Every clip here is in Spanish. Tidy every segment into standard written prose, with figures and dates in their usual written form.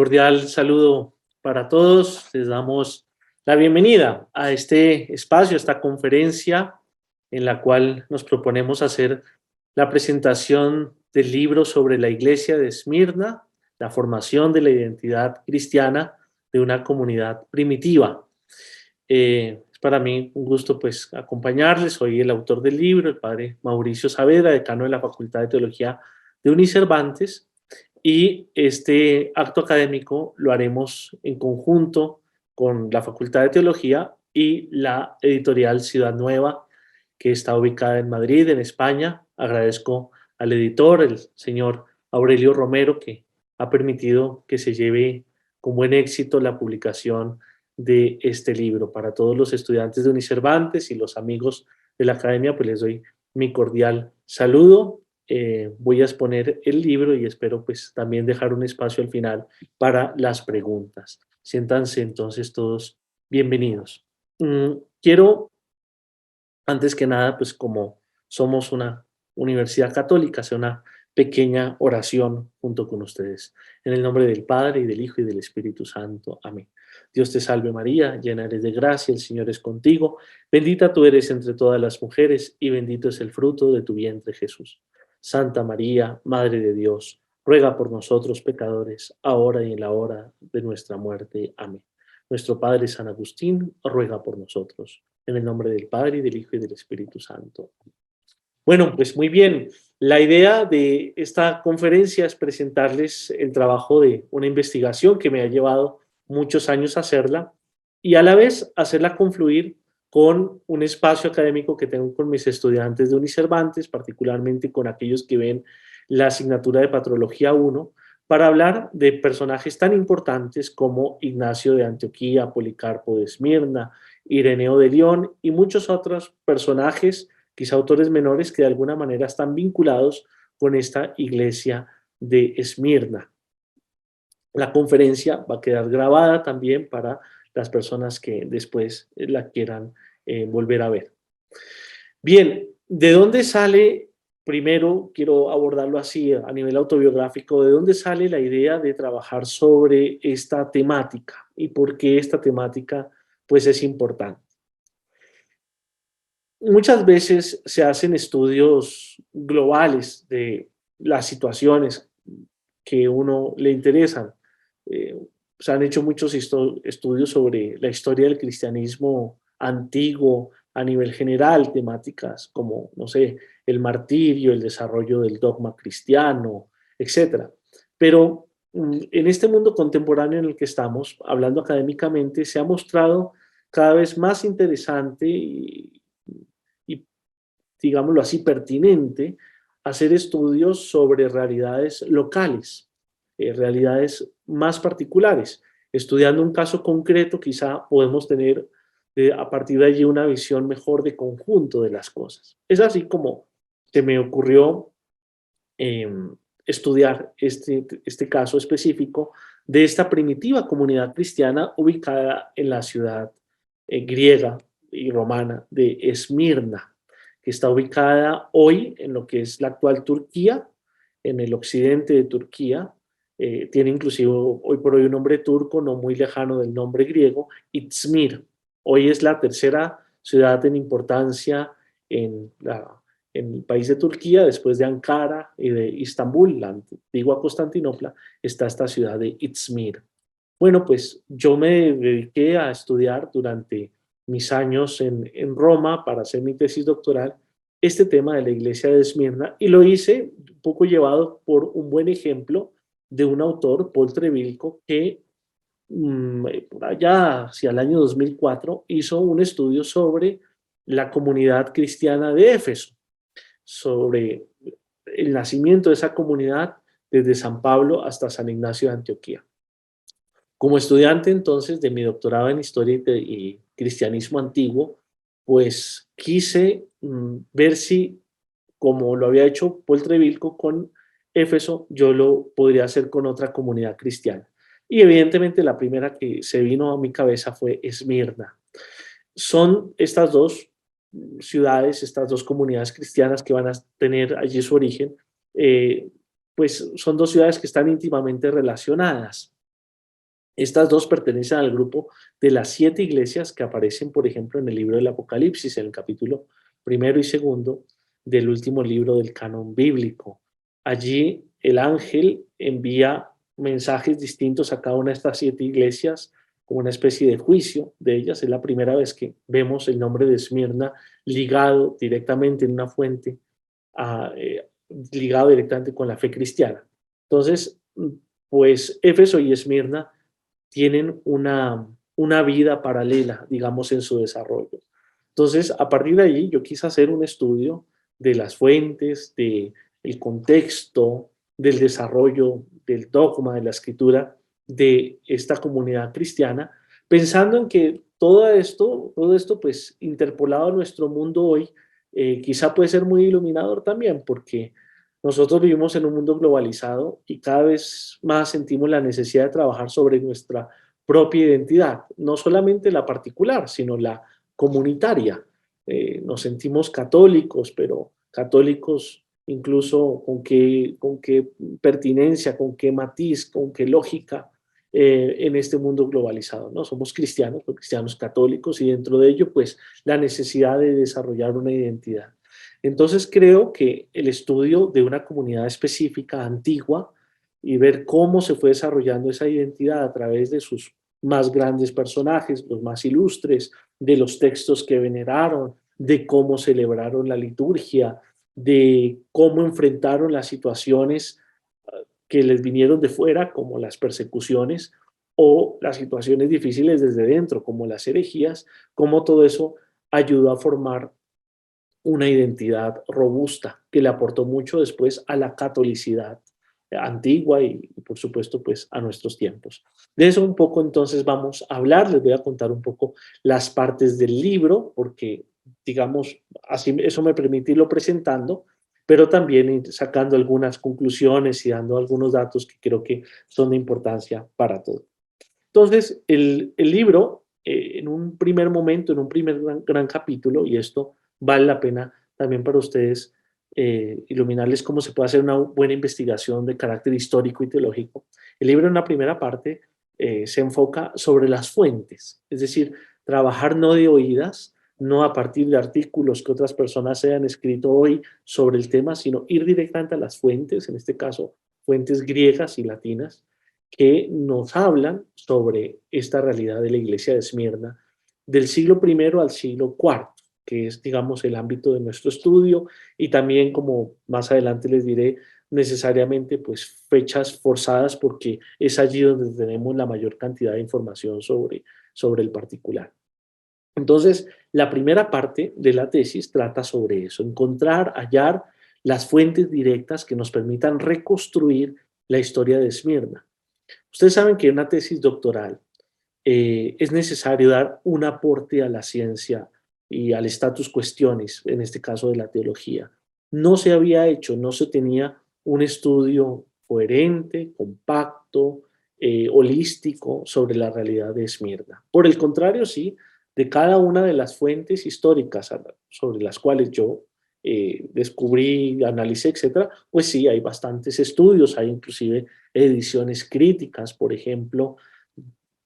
cordial saludo para todos. Les damos la bienvenida a este espacio, a esta conferencia en la cual nos proponemos hacer la presentación del libro sobre la iglesia de Esmirna, la formación de la identidad cristiana de una comunidad primitiva. Es para mí un gusto pues acompañarles. Soy el autor del libro, el padre Mauricio Saavedra, decano de la Facultad de Teología de Unicervantes, y este acto académico lo haremos en conjunto con la Facultad de Teología y la editorial Ciudad Nueva, que está ubicada en Madrid, en España. Agradezco al editor, el señor Aurelio Romero, que ha permitido que se lleve con buen éxito la publicación de este libro. Para todos los estudiantes de Unicervantes y los amigos de la academia, pues les doy mi cordial saludo. Voy a exponer el libro y espero pues también dejar un espacio al final para las preguntas. Siéntanse entonces todos bienvenidos. Quiero, antes que nada, pues como somos una universidad católica, hacer una pequeña oración junto con ustedes. En el nombre del Padre, y del Hijo, y del Espíritu Santo. Amén. Dios te salve María, llena eres de gracia, el Señor es contigo. Bendita tú eres entre todas las mujeres, y bendito es el fruto de tu vientre, Jesús. Santa María, Madre de Dios, ruega por nosotros pecadores, ahora y en la hora de nuestra muerte. Amén. Nuestro Padre San Agustín, ruega por nosotros. En el nombre del Padre, y del Hijo, y del Espíritu Santo. Bueno, pues muy bien. La idea de esta conferencia es presentarles el trabajo de una investigación que me ha llevado muchos años hacerla y a la vez hacerla confluir con un espacio académico que tengo con mis estudiantes de Unicervantes, particularmente con aquellos que ven la asignatura de Patrología 1, para hablar de personajes tan importantes como Ignacio de Antioquía, Policarpo de Esmirna, Ireneo de León y muchos otros personajes, quizá autores menores, que de alguna manera están vinculados con esta iglesia de Esmirna. La conferencia va a quedar grabada también para las personas que después la quieran volver a ver. Bien, ¿de dónde sale? Primero quiero abordarlo así a nivel autobiográfico. ¿De dónde sale la idea de trabajar sobre esta temática y por qué esta temática pues es importante? Muchas veces se hacen estudios globales de las situaciones que uno le interesan. Eh, Se han hecho muchos estudios sobre la historia del cristianismo antiguo a nivel general, temáticas como, no sé, el martirio, el desarrollo del dogma cristiano, etcétera. Pero en este mundo contemporáneo en el que estamos, hablando académicamente, se ha mostrado cada vez más interesante y digámoslo así, pertinente hacer estudios sobre realidades locales, realidades más particulares. Estudiando un caso concreto, quizá podemos tener a partir de allí una visión mejor de conjunto de las cosas. Es así como se me ocurrió eh, estudiar este caso específico de esta primitiva comunidad cristiana ubicada en la ciudad griega y romana de Esmirna, que está ubicada hoy en lo que es la actual Turquía, en el occidente de Turquía. Tiene inclusive hoy por hoy un nombre turco no muy lejano del nombre griego, Izmir. Hoy es la tercera ciudad en importancia en el país de Turquía, después de Ankara y de Istambul, la antigua Constantinopla, está esta ciudad de Izmir. Bueno, pues yo me dediqué a estudiar durante mis años en Roma para hacer mi tesis doctoral este tema de la iglesia de Esmirna y lo hice un poco llevado por un buen ejemplo de un autor, Paul Trebilco, que por allá hacia el año 2004 hizo un estudio sobre la comunidad cristiana de Éfeso, sobre el nacimiento de esa comunidad desde San Pablo hasta San Ignacio de Antioquía. Como estudiante entonces de mi doctorado en Historia y Cristianismo Antiguo, pues quise ver si, como lo había hecho Paul Trebilco con Éfeso, yo lo podría hacer con otra comunidad cristiana. Y evidentemente la primera que se vino a mi cabeza fue Esmirna. Son estas dos ciudades, estas dos comunidades cristianas que van a tener allí su origen, pues son dos ciudades que están íntimamente relacionadas. Estas dos pertenecen al grupo de las 7 iglesias que aparecen, por ejemplo, en el libro del Apocalipsis, en el capítulo primero y segundo del último libro del canon bíblico. Allí el ángel envía mensajes distintos a cada una de estas 7 iglesias como una especie de juicio de ellas. Es la primera vez que vemos el nombre de Esmirna ligado directamente en una fuente, a, ligado directamente con la fe cristiana. Entonces, pues Éfeso y Esmirna tienen una vida paralela, digamos, en su desarrollo. Entonces, a partir de ahí, yo quise hacer un estudio de las fuentes, del contexto, del desarrollo del dogma, de la escritura de esta comunidad cristiana, pensando en que todo esto pues interpolado a nuestro mundo hoy, quizá puede ser muy iluminador también, porque nosotros vivimos en un mundo globalizado y cada vez más sentimos la necesidad de trabajar sobre nuestra propia identidad, no solamente la particular, sino la comunitaria. Nos sentimos católicos, pero católicos incluso con qué pertinencia, con qué matiz, con qué lógica en este mundo globalizado, ¿no? Somos cristianos, los cristianos católicos, y dentro de ello, pues, la necesidad de desarrollar una identidad. Entonces creo que el estudio de una comunidad específica, antigua, y ver cómo se fue desarrollando esa identidad a través de sus más grandes personajes, los más ilustres, de los textos que veneraron, de cómo celebraron la liturgia, de cómo enfrentaron las situaciones que les vinieron de fuera, como las persecuciones, o las situaciones difíciles desde dentro, como las herejías, cómo todo eso ayudó a formar una identidad robusta que le aportó mucho después a la catolicidad antigua y por supuesto pues a nuestros tiempos. De eso un poco entonces vamos a hablar, les voy a contar un poco las partes del libro porque digamos así eso me permite irlo presentando, pero también ir sacando algunas conclusiones y dando algunos datos que creo que son de importancia para todos. Entonces el libro en un primer momento, en un primer gran capítulo, y esto vale la pena también para ustedes iluminarles cómo se puede hacer una buena investigación de carácter histórico y teológico. El libro en la primera parte se enfoca sobre las fuentes, es decir, trabajar no de oídas, no a partir de artículos que otras personas hayan escrito hoy sobre el tema, sino ir directamente a las fuentes, en este caso fuentes griegas y latinas, que nos hablan sobre esta realidad de la iglesia de Esmirna del siglo I al siglo IV, que es, digamos, el ámbito de nuestro estudio, y también, como más adelante les diré, necesariamente pues fechas forzadas porque es allí donde tenemos la mayor cantidad de información sobre el particular. Entonces, la primera parte de la tesis trata sobre eso, encontrar, hallar las fuentes directas que nos permitan reconstruir la historia de Esmirna. Ustedes saben que en una tesis doctoral es necesario dar un aporte a la ciencia y al status questionis, en este caso de la teología. No se había hecho, no se tenía un estudio coherente, compacto, holístico sobre la realidad de Esmirna. Por el contrario, sí, de cada una de las fuentes históricas sobre las cuales yo descubrí, analicé, etcétera, pues sí, hay bastantes estudios, hay inclusive ediciones críticas, por ejemplo,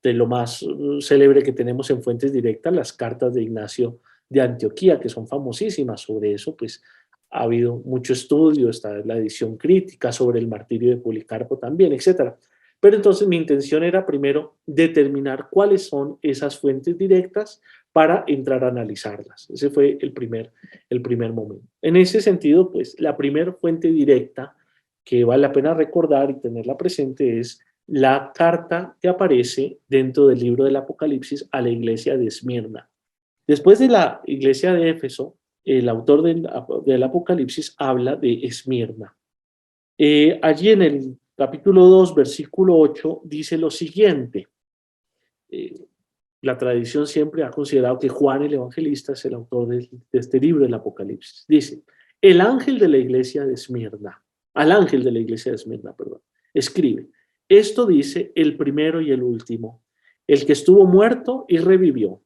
de lo más célebre que tenemos en fuentes directas, las cartas de Ignacio de Antioquía, que son famosísimas. Sobre eso, pues ha habido mucho estudio, está la edición crítica sobre el martirio de Policarpo también, etcétera. Pero entonces mi intención era primero determinar cuáles son esas fuentes directas para entrar a analizarlas. Ese fue el primer momento. En ese sentido, pues la primera fuente directa que vale la pena recordar y tenerla presente es la carta que aparece dentro del libro del Apocalipsis a la iglesia de Esmirna. Después de la iglesia de Éfeso, el autor del Apocalipsis habla de Esmirna. Allí en el capítulo 2, versículo 8, dice lo siguiente. La tradición siempre ha considerado que Juan el Evangelista es el autor de este libro del Apocalipsis. Dice, el ángel de la iglesia de Esmirna, al ángel de la iglesia de Esmirna, perdón, escribe, esto dice el primero y el último, el que estuvo muerto y revivió.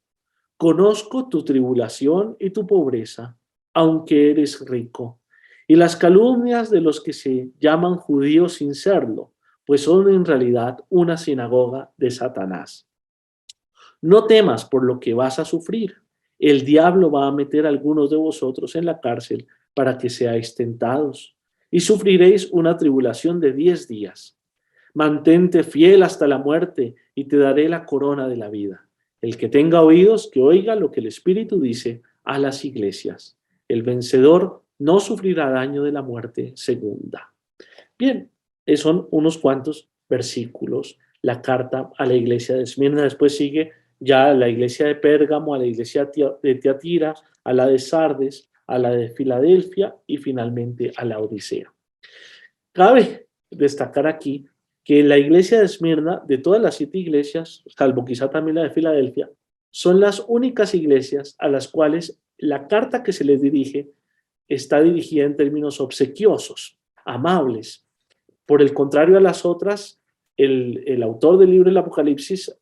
Conozco tu tribulación y tu pobreza, aunque eres rico, y las calumnias de los que se llaman judíos sin serlo, pues son en realidad una sinagoga de Satanás. No temas por lo que vas a sufrir. El diablo va a meter a algunos de vosotros en la cárcel para que seáis tentados, y sufriréis una tribulación de 10 días. Mantente fiel hasta la muerte, y te daré la corona de la vida. El que tenga oídos, que oiga lo que el Espíritu dice a las iglesias. El vencedor no sufrirá daño de la muerte segunda. Bien, son unos cuantos versículos, la carta a la iglesia de Esmirna. Después sigue ya la iglesia de Pérgamo, a la iglesia de Tiatira, a la de Sardes, a la de Filadelfia y finalmente a la Odisea. Cabe destacar aquí que la iglesia de Esmirna, de todas las 7 iglesias, salvo quizá también la de Filadelfia, son las únicas iglesias a las cuales la carta que se les dirige está dirigida en términos obsequiosos, amables. Por el contrario a las otras, el autor del libro del Apocalipsis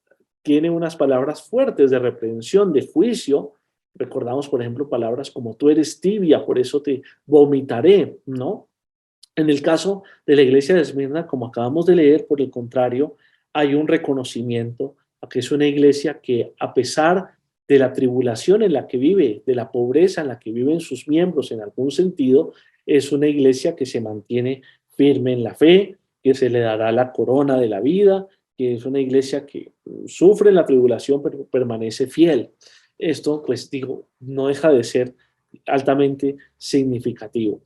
tiene unas palabras fuertes de reprensión, de juicio. Recordamos, por ejemplo, palabras como tú eres tibia, por eso te vomitaré, ¿no? En el caso de la iglesia de Esmirna, como acabamos de leer, por el contrario, hay un reconocimiento a que es una iglesia que, a pesar de la tribulación en la que vive, de la pobreza en la que viven sus miembros en algún sentido, es una iglesia que se mantiene firme en la fe, que se le dará la corona de la vida, que es una iglesia que sufre la tribulación pero permanece fiel. Esto, pues digo, no deja de ser altamente significativo.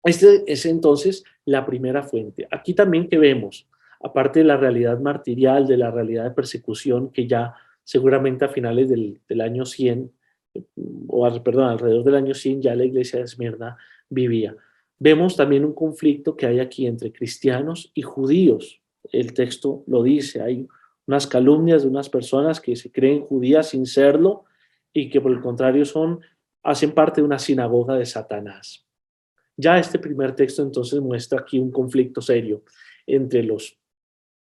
Este es entonces la primera fuente. Aquí también que vemos, aparte de la realidad martirial, de la realidad de persecución que ya seguramente a finales del año 100, perdón, alrededor del año 100 ya la iglesia de Esmirna vivía. Vemos también un conflicto que hay aquí entre cristianos y judíos. El texto lo dice, hay unas calumnias de unas personas que se creen judías sin serlo y que por el contrario hacen parte de una sinagoga de Satanás. Ya este primer texto entonces muestra aquí un conflicto serio entre los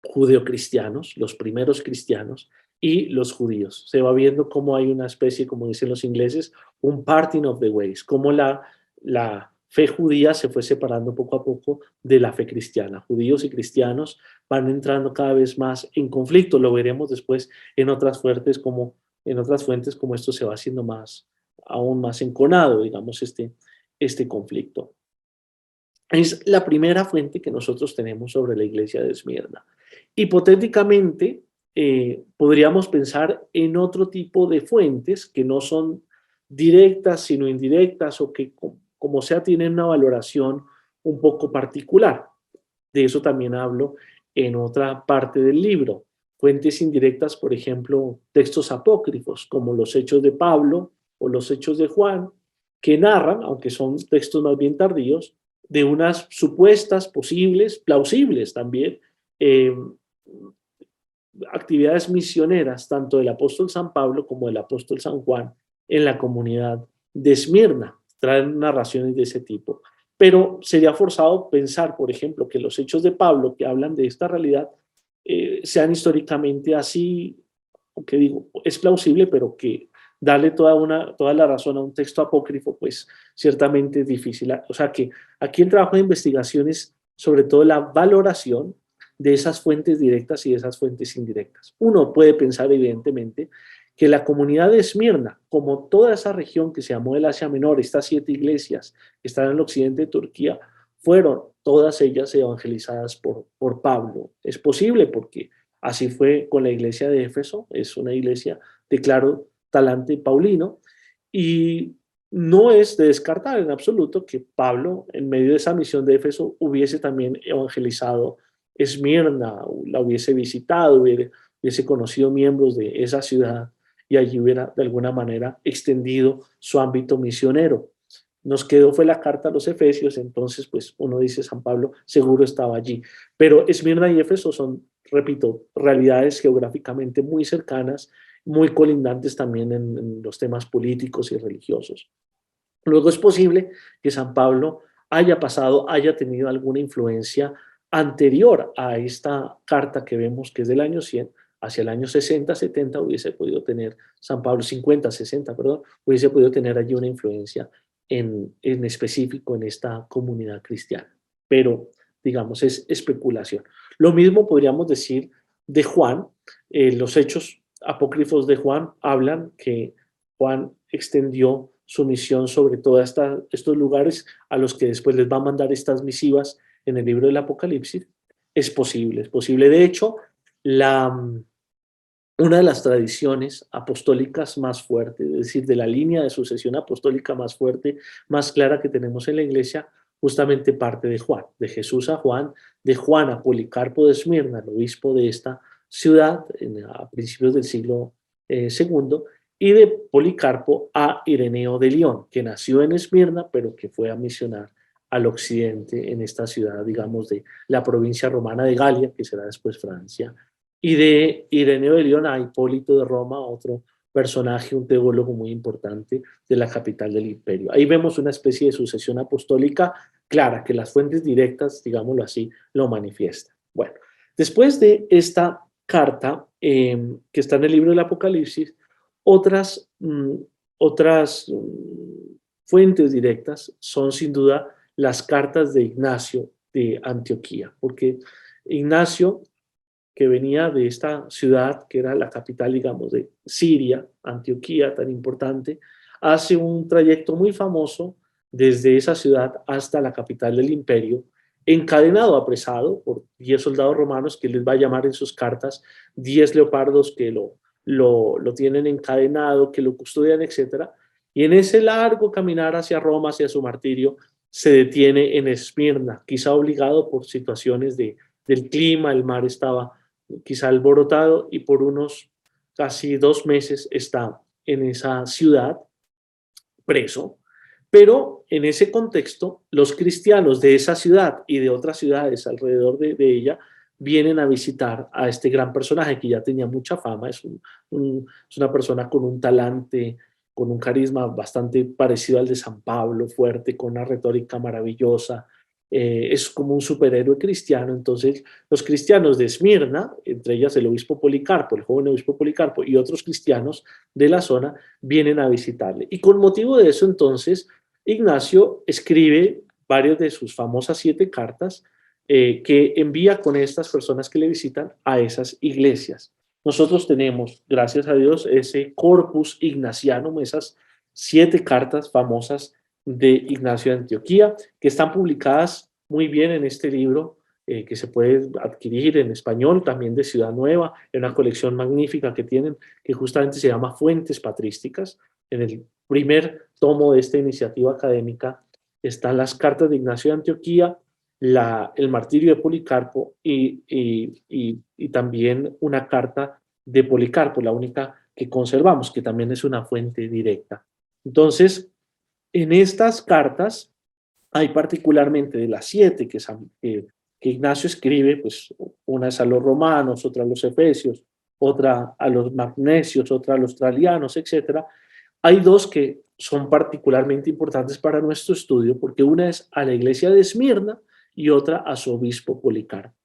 judeocristianos, los primeros cristianos, y los judíos. Se va viendo cómo hay una especie, como dicen los ingleses, un parting of the ways, cómo la fe judía se fue separando poco a poco de la fe cristiana. Judíos y cristianos van entrando cada vez más en conflicto. Lo veremos después en otras fuentes como esto se va haciendo aún más enconado, digamos, este conflicto. Es la primera fuente que nosotros tenemos sobre la iglesia de Esmirna. Hipotéticamente, podríamos pensar en otro tipo de fuentes que no son directas, sino indirectas, o que, como sea, tienen una valoración un poco particular. De eso también hablo en otra parte del libro. Fuentes indirectas, por ejemplo, textos apócrifos, como los Hechos de Pablo o los Hechos de Juan, que narran, aunque son textos más bien tardíos, de unas supuestas, posibles, plausibles también, eh, actividades misioneras, tanto del apóstol San Pablo como del apóstol San Juan, en la comunidad de Esmirna. Traen narraciones de ese tipo. Pero sería forzado pensar, por ejemplo, que los hechos de Pablo que hablan de esta realidad sean históricamente así, aunque digo, es plausible, pero que darle toda la razón a un texto apócrifo, pues ciertamente es difícil. O sea que aquí el trabajo de investigación es sobre todo la valoración de esas fuentes directas y de esas fuentes indirectas. Uno puede pensar, evidentemente, que la comunidad de Esmirna, como toda esa región que se llamó el Asia Menor, estas 7 iglesias que están en el occidente de Turquía, fueron todas ellas evangelizadas por Pablo. Es posible porque así fue con la iglesia de Éfeso, es una iglesia de claro talante paulino, y no es de descartar en absoluto que Pablo, en medio de esa misión de Éfeso, hubiese también evangelizado Esmirna, la hubiese visitado, hubiese conocido miembros de esa ciudad y allí hubiera de alguna manera extendido su ámbito misionero. Nos quedó fue la carta a los Efesios, entonces pues uno dice San Pablo seguro estaba allí. Pero Esmirna y Éfeso son, repito, realidades geográficamente muy cercanas, muy colindantes también en los temas políticos y religiosos. Luego es posible que San Pablo haya tenido alguna influencia anterior a esta carta que vemos que es del año 100, hacia el año 60, 70 hubiese podido tener, San Pablo 50, 60, perdón, hubiese podido tener allí una influencia en específico en esta comunidad cristiana. Pero digamos, es especulación. Lo mismo podríamos decir de Juan. Los hechos apócrifos de Juan hablan que Juan extendió su misión sobre todos estos lugares a los que después les va a mandar estas misivas en el libro del Apocalipsis. Es posible, es posible. De hecho, la, una de las tradiciones apostólicas más fuertes, es decir, de la línea de sucesión apostólica más fuerte, más clara que tenemos en la iglesia, justamente parte de Juan, de Jesús a Juan, de Juan a Policarpo de Esmirna, el obispo de esta ciudad a principios del siglo segundo, y de Policarpo a Ireneo de León, que nació en Esmirna, pero que fue a misionar al occidente en esta ciudad, digamos, de la provincia romana de Galia, que será después Francia, y de Ireneo de León a Hipólito de Roma, otro personaje, un teólogo muy importante de la capital del imperio. Ahí vemos una especie de sucesión apostólica clara, que las fuentes directas, digámoslo así, lo manifiestan. Bueno, después de esta carta que está en el libro del Apocalipsis, otras, fuentes directas son sin duda las cartas de Ignacio de Antioquía, porque Ignacio, que venía de esta ciudad, que era la capital, digamos, de Siria, Antioquía, tan importante, hace un trayecto muy famoso desde esa ciudad hasta la capital del imperio, encadenado, apresado por 10 soldados romanos que les va a llamar en sus cartas, 10 leopardos que lo tienen encadenado, que lo custodian, etc. Y en ese largo caminar hacia Roma, hacia su martirio, se detiene en Esmirna, quizá obligado por situaciones del clima, el mar estaba quizá alborotado, y por unos casi 2 meses está en esa ciudad preso. Pero en ese contexto, los cristianos de esa ciudad y de otras ciudades alrededor de ella vienen a visitar a este gran personaje que ya tenía mucha fama. Es una persona con un talante, con un carisma bastante parecido al de San Pablo, fuerte, con una retórica maravillosa. Es como un superhéroe cristiano. Entonces los cristianos de Esmirna, entre ellas el obispo Policarpo, el joven obispo Policarpo, y otros cristianos de la zona vienen a visitarle. Y con motivo de eso, entonces, Ignacio escribe varias de sus famosas 7 cartas que envía con estas personas que le visitan a esas iglesias. Nosotros tenemos, gracias a Dios, ese corpus ignaciano, esas 7 cartas famosas de Ignacio de Antioquía, que están publicadas muy bien en este libro, que se puede adquirir en español, también de Ciudad Nueva, en una colección magnífica que tienen, que justamente se llama Fuentes Patrísticas. En el primer tomo de esta iniciativa académica están las cartas de Ignacio de Antioquía, el martirio de Policarpo y también una carta de Policarpo, la única que conservamos, que también es una fuente directa. Entonces, en estas cartas hay particularmente de las 7 que Ignacio escribe, pues una es a los romanos, otra a los efesios, otra a los magnesios, otra a los tralianos, etcétera. Hay 2 que son particularmente importantes para nuestro estudio, porque una es a la iglesia de Esmirna y otra a su obispo Policarpo.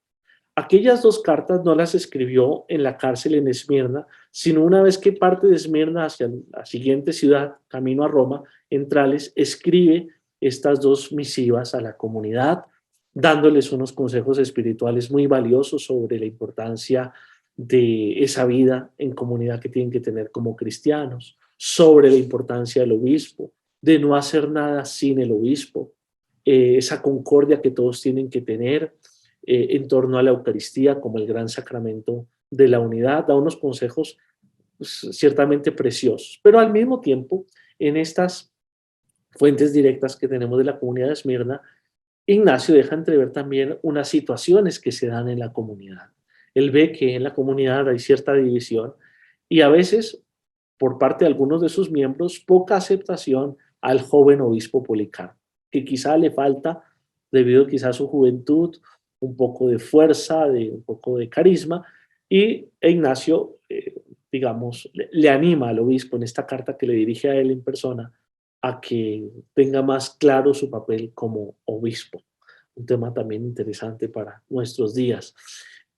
Aquellas 2 cartas no las escribió en la cárcel en Esmirna, sino una vez que parte de Esmirna hacia la siguiente ciudad, camino a Roma, en Trales, escribe estas 2 misivas a la comunidad, dándoles unos consejos espirituales muy valiosos sobre la importancia de esa vida en comunidad que tienen que tener como cristianos, sobre la importancia del obispo, de no hacer nada sin el obispo, esa concordia que todos tienen que tener en torno a la Eucaristía como el gran sacramento de la unidad. Da unos consejos pues, ciertamente preciosos, pero al mismo tiempo, en estas fuentes directas que tenemos de la comunidad de Esmirna, Ignacio deja entrever también unas situaciones que se dan en la comunidad. Él ve que en la comunidad hay cierta división y a veces, por parte de algunos de sus miembros, poca aceptación al joven obispo Policarpo, que quizá le falta, debido quizá a su juventud, un poco de fuerza, un poco de carisma, y Ignacio, digamos, le anima al obispo en esta carta que le dirige a él en persona a que tenga más claro su papel como obispo. Un tema también interesante para nuestros días.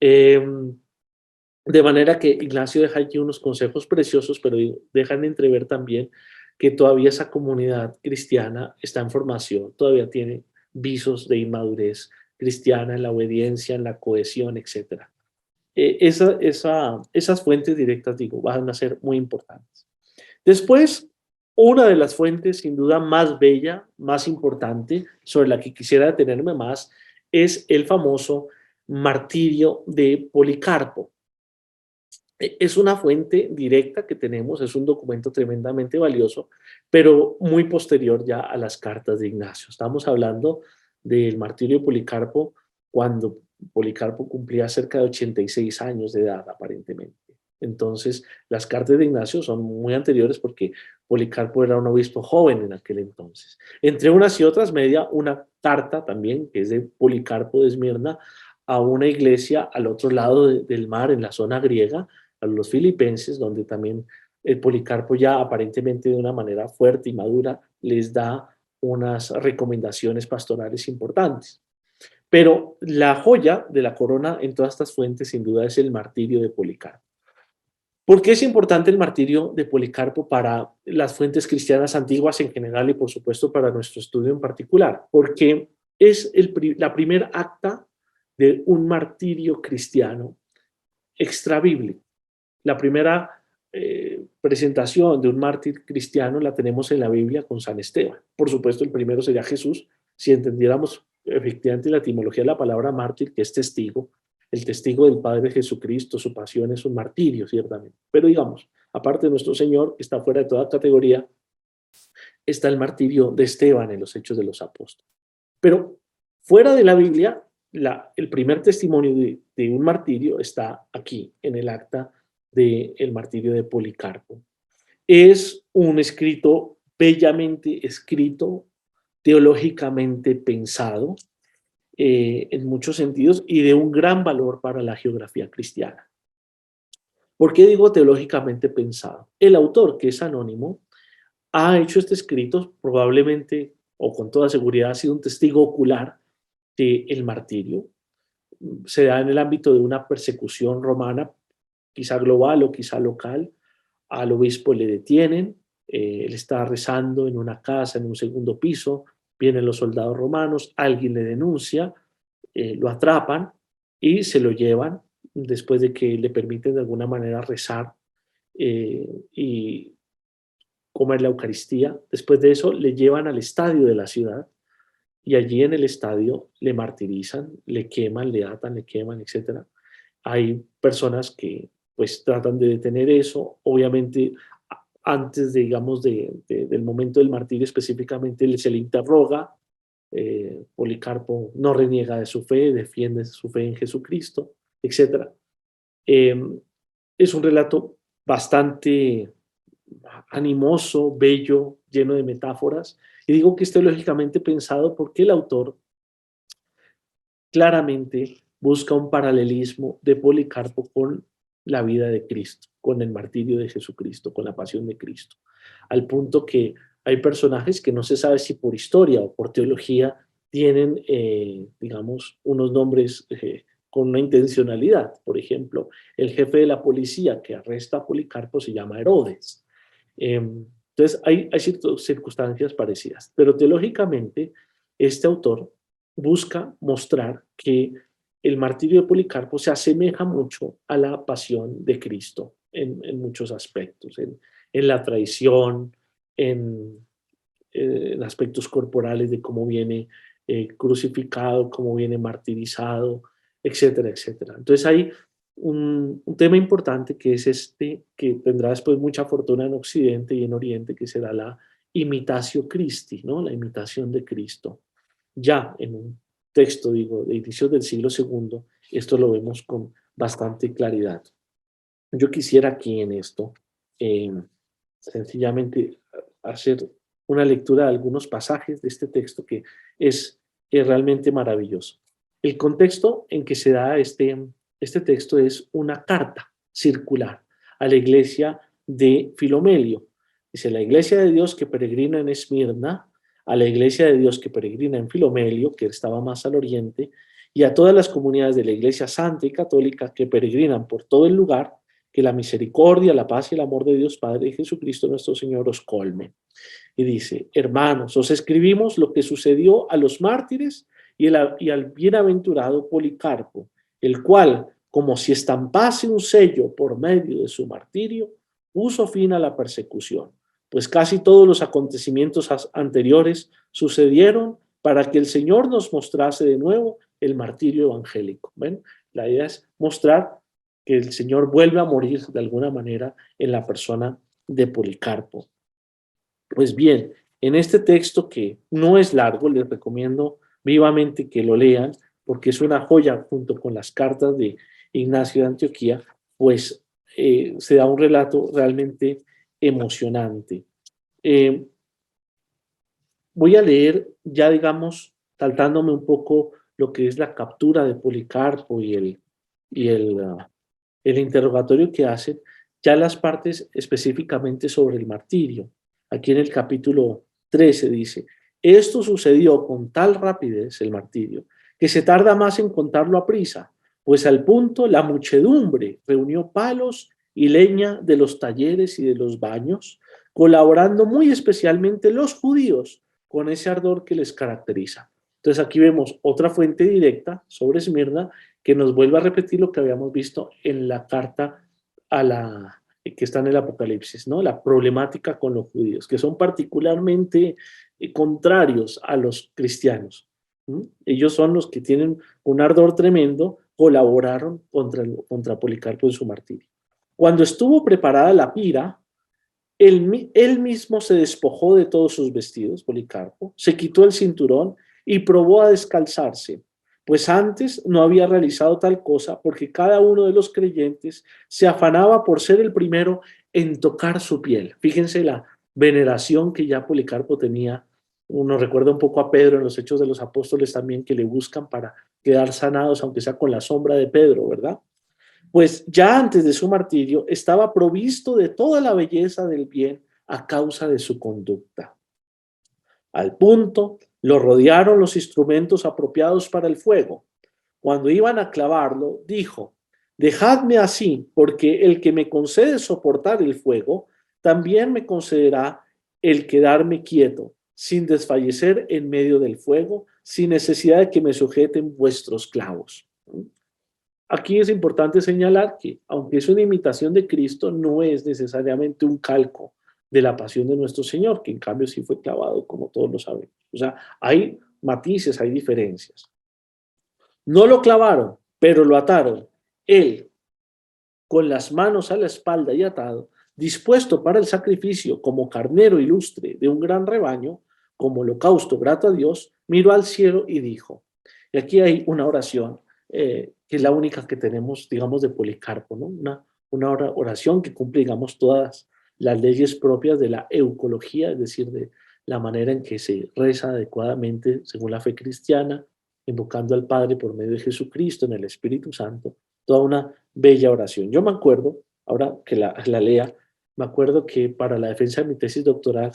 De manera que Ignacio deja aquí unos consejos preciosos, pero dejan entrever también que todavía esa comunidad cristiana está en formación, todavía tiene visos de inmadurez cristiana, en la obediencia, en la cohesión, etc. Esas fuentes directas, digo, van a ser muy importantes. Después, una de las fuentes, sin duda, más bella, más importante, sobre la que quisiera detenerme más, es el famoso martirio de Policarpo. Es una fuente directa que tenemos, es un documento tremendamente valioso, pero muy posterior ya a las cartas de Ignacio. Estamos hablando del martirio de Policarpo cuando Policarpo cumplía cerca de 86 años de edad, aparentemente. Entonces, las cartas de Ignacio son muy anteriores porque Policarpo era un obispo joven en aquel entonces. Entre unas y otras, media una carta también, que es de Policarpo de Esmirna, a una iglesia al otro lado del mar, en la zona griega, a los filipenses, donde también el Policarpo ya aparentemente de una manera fuerte y madura les da unas recomendaciones pastorales importantes. Pero la joya de la corona en todas estas fuentes sin duda es el martirio de Policarpo. ¿Por qué es importante el martirio de Policarpo para las fuentes cristianas antiguas en general y por supuesto para nuestro estudio en particular? Porque es la primera acta de un martirio cristiano extrabíblico. La primera presentación de un mártir cristiano la tenemos en la Biblia con San Esteban. Por supuesto, el primero sería Jesús, si entendiéramos efectivamente la etimología de la palabra mártir, que es testigo. El testigo del Padre Jesucristo, su pasión es un martirio, ciertamente. Pero digamos, aparte de nuestro Señor, que está fuera de toda categoría, está el martirio de Esteban en los Hechos de los Apóstoles. Pero fuera de la Biblia, el primer testimonio de un martirio está aquí, en el acta del martirio de Policarpo. Es un escrito bellamente escrito, teológicamente pensado, en muchos sentidos, y de un gran valor para la geografía cristiana. ¿Por qué digo teológicamente pensado? El autor, que es anónimo, ha hecho este escrito probablemente, o con toda seguridad, ha sido un testigo ocular del martirio. Se da en el ámbito de una persecución romana, quizá global o quizá local. Al obispo le detienen, él está rezando en una casa, en un segundo piso, vienen los soldados romanos, alguien le denuncia, lo atrapan y se lo llevan después de que le permiten de alguna manera rezar y comer la Eucaristía. Después de eso le llevan al estadio de la ciudad y allí en el estadio le martirizan, le queman, le atan, le queman, etcétera. Hay personas que pues tratan de detener eso, obviamente antes de, digamos, del momento del martirio específicamente se le interroga, Policarpo no reniega de su fe, defiende su fe en Jesucristo, etcétera. Es un relato bastante animoso, bello, lleno de metáforas, y digo que esté lógicamente pensado porque el autor claramente busca un paralelismo de Policarpo con la vida de Cristo, con el martirio de Jesucristo, con la pasión de Cristo, al punto que hay personajes que no se sabe si por historia o por teología tienen, digamos, unos nombres con una intencionalidad. Por ejemplo, el jefe de la policía que arresta a Policarpo se llama Herodes. Entonces, hay circunstancias parecidas, pero teológicamente este autor busca mostrar que el martirio de Policarpo se asemeja mucho a la pasión de Cristo en muchos aspectos, en la traición, en aspectos corporales de cómo viene crucificado, cómo viene martirizado, etcétera, etcétera. Entonces hay un tema importante que es este, que tendrá después mucha fortuna en Occidente y en Oriente, que será la imitatio Christi, ¿no? La imitación de Cristo. Ya en un texto, digo, de inicios del siglo II, esto lo vemos con bastante claridad. Yo quisiera aquí en esto sencillamente hacer una lectura de algunos pasajes de este texto que es realmente maravilloso. El contexto en que se da este texto es una carta circular a la iglesia de Filomelio. Dice, la iglesia de Dios que peregrina en Esmirna, a la iglesia de Dios que peregrina en Filomelio, que estaba más al oriente, y a todas las comunidades de la iglesia santa y católica que peregrinan por todo el lugar, que la misericordia, la paz y el amor de Dios Padre y Jesucristo nuestro Señor os colmen. Y dice, hermanos, os escribimos lo que sucedió a los mártires y al bienaventurado Policarpo, el cual, como si estampase un sello por medio de su martirio, puso fin a la persecución, pues casi todos los acontecimientos anteriores sucedieron para que el Señor nos mostrase de nuevo el martirio evangélico. ¿Ven? La idea es mostrar que el Señor vuelve a morir de alguna manera en la persona de Policarpo. Pues bien, en este texto que no es largo, les recomiendo vivamente que lo lean porque es una joya junto con las cartas de Ignacio de Antioquía, pues se da un relato realmente emocionante. Eh, Voy a leer ya, digamos, saltándome un poco lo que es la captura de Policarpo y el interrogatorio que hacen, ya las partes específicamente sobre el martirio. Aquí en el capítulo 13 dice, esto sucedió con tal rapidez, el martirio, que se tarda más en contarlo a prisa, pues al punto la muchedumbre reunió palos y leña de los talleres y de los baños, colaborando muy especialmente los judíos con ese ardor que les caracteriza. Entonces aquí vemos otra fuente directa sobre Esmirna que nos vuelve a repetir lo que habíamos visto en la carta a la que está en el Apocalipsis, ¿no? La problemática con los judíos, que son particularmente contrarios a los cristianos. Ellos son los que tienen un ardor tremendo, colaboraron contra Policarpo en su martirio. Cuando estuvo preparada la pira, él mismo se despojó de todos sus vestidos, Policarpo, se quitó el cinturón y probó a descalzarse, pues antes no había realizado tal cosa porque cada uno de los creyentes se afanaba por ser el primero en tocar su piel. Fíjense la veneración que ya Policarpo tenía. Uno recuerda un poco a Pedro en los Hechos de los Apóstoles también, que le buscan para quedar sanados, aunque sea con la sombra de Pedro, ¿verdad? Pues ya antes de su martirio estaba provisto de toda la belleza del bien a causa de su conducta. Al punto, lo rodearon los instrumentos apropiados para el fuego. Cuando iban a clavarlo, dijo, dejadme así, porque el que me concede soportar el fuego, también me concederá el quedarme quieto, sin desfallecer en medio del fuego, sin necesidad de que me sujeten vuestros clavos. Aquí es importante señalar que, aunque es una imitación de Cristo, no es necesariamente un calco de la pasión de nuestro Señor, que en cambio sí fue clavado, como todos lo sabemos. O sea, hay matices, hay diferencias. No lo clavaron, pero lo ataron. Él, con las manos a la espalda y atado, dispuesto para el sacrificio como carnero ilustre de un gran rebaño, como holocausto grato a Dios, miró al cielo y dijo, y aquí hay una oración que es la única que tenemos, digamos, de Policarpo, ¿no? Una oración que cumple, digamos, todas las leyes propias de la eucología, es decir, de la manera en que se reza adecuadamente según la fe cristiana, invocando al Padre por medio de Jesucristo en el Espíritu Santo, toda una bella oración. Yo me acuerdo, ahora que la lea, me acuerdo que para la defensa de mi tesis doctoral,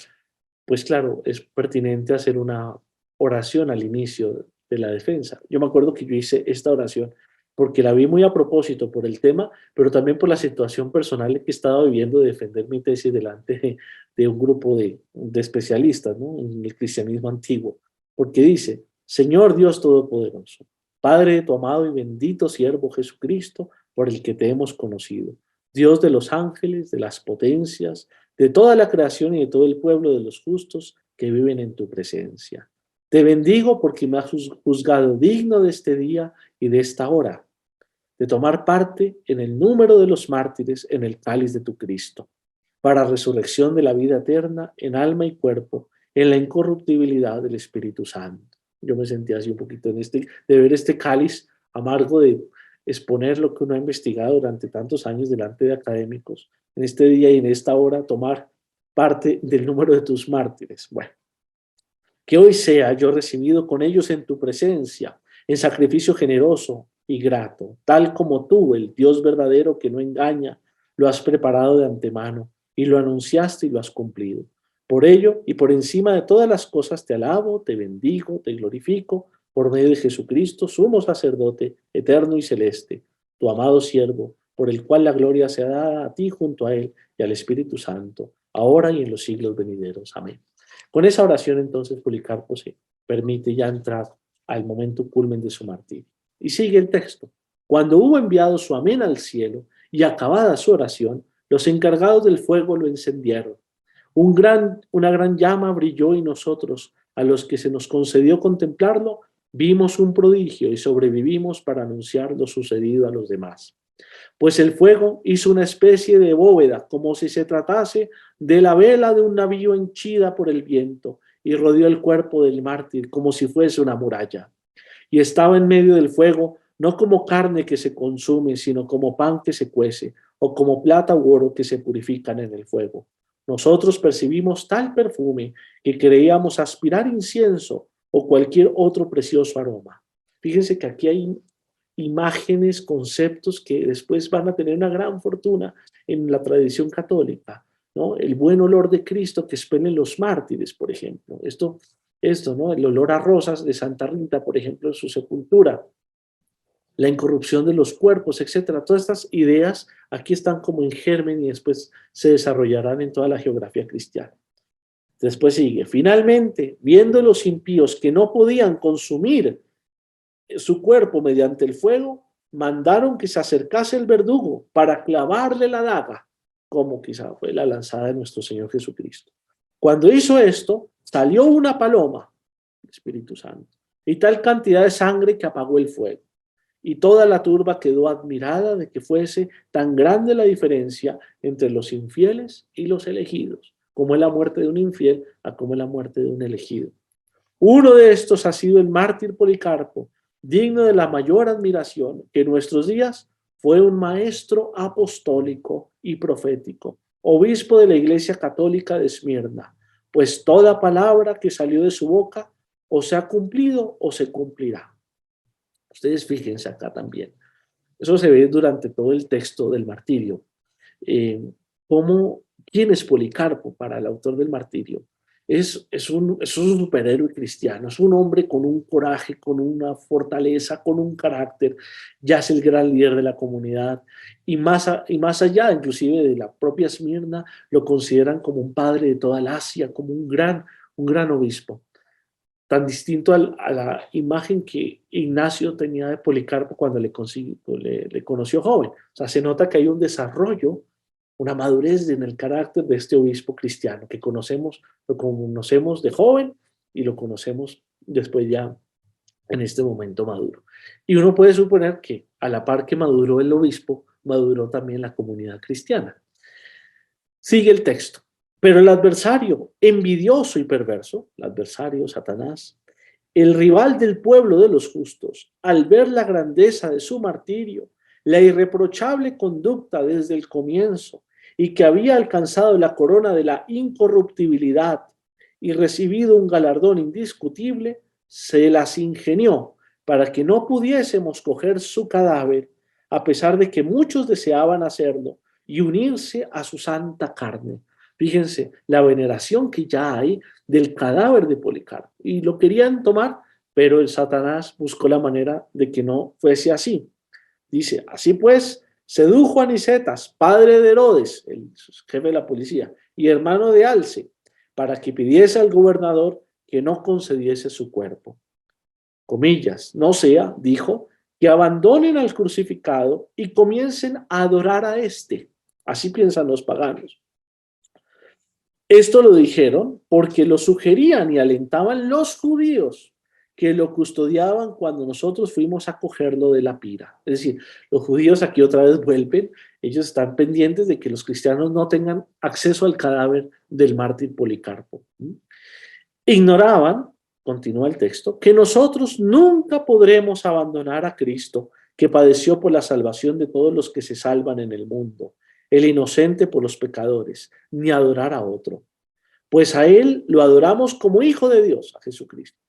pues claro, es pertinente hacer una oración al inicio de la defensa. Yo me acuerdo que yo hice esta oración porque la vi muy a propósito por el tema, pero también por la situación personal que estaba viviendo de defender mi tesis delante de un grupo de especialistas, ¿no? En el cristianismo antiguo. Porque dice, Señor Dios Todopoderoso, Padre de tu amado y bendito siervo Jesucristo, por el que te hemos conocido, Dios de los ángeles, de las potencias, de toda la creación y de todo el pueblo de los justos que viven en tu presencia. Te bendigo porque me has juzgado digno de este día y de esta hora, de tomar parte en el número de los mártires en el cáliz de tu Cristo, para resurrección de la vida eterna en alma y cuerpo, en la incorruptibilidad del Espíritu Santo. Yo me sentí así un poquito de ver este cáliz amargo de exponer lo que uno ha investigado durante tantos años delante de académicos, en este día y en esta hora tomar parte del número de tus mártires. Bueno, que hoy sea yo recibido con ellos en tu presencia, en sacrificio generoso y grato, tal como tú, el Dios verdadero que no engaña, lo has preparado de antemano y lo anunciaste y lo has cumplido. Por ello y por encima de todas las cosas te alabo, te bendigo, te glorifico, por medio de Jesucristo, sumo sacerdote, eterno y celeste, tu amado siervo, por el cual la gloria sea dada a ti junto a él y al Espíritu Santo, ahora y en los siglos venideros. Amén. Con esa oración entonces Policarpo se permite ya entrar al momento culmen de su martirio. Y sigue el texto. Cuando hubo enviado su amén al cielo y acabada su oración, los encargados del fuego lo encendieron. Una gran llama brilló y nosotros, a los que se nos concedió contemplarlo, vimos un prodigio y sobrevivimos para anunciar lo sucedido a los demás. Pues el fuego hizo una especie de bóveda, como si se tratase de la vela de un navío henchida por el viento, y rodeó el cuerpo del mártir como si fuese una muralla. Y estaba en medio del fuego, no como carne que se consume, sino como pan que se cuece, o como plata u oro que se purifican en el fuego. Nosotros percibimos tal perfume que creíamos aspirar incienso o cualquier otro precioso aroma. Fíjense que aquí hay imágenes, conceptos que después van a tener una gran fortuna en la tradición católica, ¿no? El buen olor de Cristo que expelen los mártires, por ejemplo. Esto, ¿no? El olor a rosas de Santa Rita, por ejemplo, en su sepultura, la incorrupción de los cuerpos, etcétera. Todas estas ideas aquí están como en germen y después se desarrollarán en toda la geografía cristiana. Después sigue, finalmente, viendo los impíos que no podían consumir su cuerpo mediante el fuego, mandaron que se acercase el verdugo para clavarle la daga, como quizá fue la lanzada de nuestro Señor Jesucristo. Cuando hizo esto, salió una paloma, el Espíritu Santo, y tal cantidad de sangre que apagó el fuego. Y toda la turba quedó admirada de que fuese tan grande la diferencia entre los infieles y los elegidos, como es la muerte de un infiel a como es la muerte de un elegido. Uno de estos ha sido el mártir Policarpo, digno de la mayor admiración, que en nuestros días fue un maestro apostólico y profético, obispo de la Iglesia Católica de Esmirna, pues toda palabra que salió de su boca o se ha cumplido o se cumplirá. Ustedes fíjense acá también. Eso se ve durante todo el texto del martirio. Eh, ¿Quién es Policarpo para el autor del martirio? Es un superhéroe cristiano, es un hombre con un coraje, con una fortaleza, con un carácter, ya es el gran líder de la comunidad y más allá inclusive de la propia Esmirna, lo consideran como un padre de toda la Asia, como un gran obispo, tan distinto a la imagen que Ignacio tenía de Policarpo cuando le conoció joven. O sea, se nota que hay un desarrollo, una madurez en el carácter de este obispo cristiano que lo conocemos de joven y lo conocemos después ya en este momento maduro. Y uno puede suponer que a la par que maduró el obispo, maduró también la comunidad cristiana. Sigue el texto. Pero el adversario, envidioso y perverso, el adversario, Satanás, el rival del pueblo de los justos, al ver la grandeza de su martirio, la irreprochable conducta desde el comienzo y que había alcanzado la corona de la incorruptibilidad y recibido un galardón indiscutible, se las ingenió para que no pudiésemos coger su cadáver, a pesar de que muchos deseaban hacerlo y unirse a su santa carne. Fíjense la veneración que ya hay del cadáver de Policarpo. Y lo querían tomar, pero el Satanás buscó la manera de que no fuese así. Dice, así pues, sedujo a Nicetas, padre de Herodes, el jefe de la policía, y hermano de Alce, para que pidiese al gobernador que no concediese su cuerpo. Comillas, no sea, dijo, que abandonen al crucificado y comiencen a adorar a este. Así piensan los paganos. Esto lo dijeron porque lo sugerían y alentaban los judíos que lo custodiaban cuando nosotros fuimos a cogerlo de la pira. Es decir, los judíos aquí otra vez vuelven, ellos están pendientes de que los cristianos no tengan acceso al cadáver del mártir Policarpo. Ignoraban, continúa el texto, que nosotros nunca podremos abandonar a Cristo, que padeció por la salvación de todos los que se salvan en el mundo, el inocente por los pecadores, ni adorar a otro. Pues a él lo adoramos como hijo de Dios, a Jesucristo.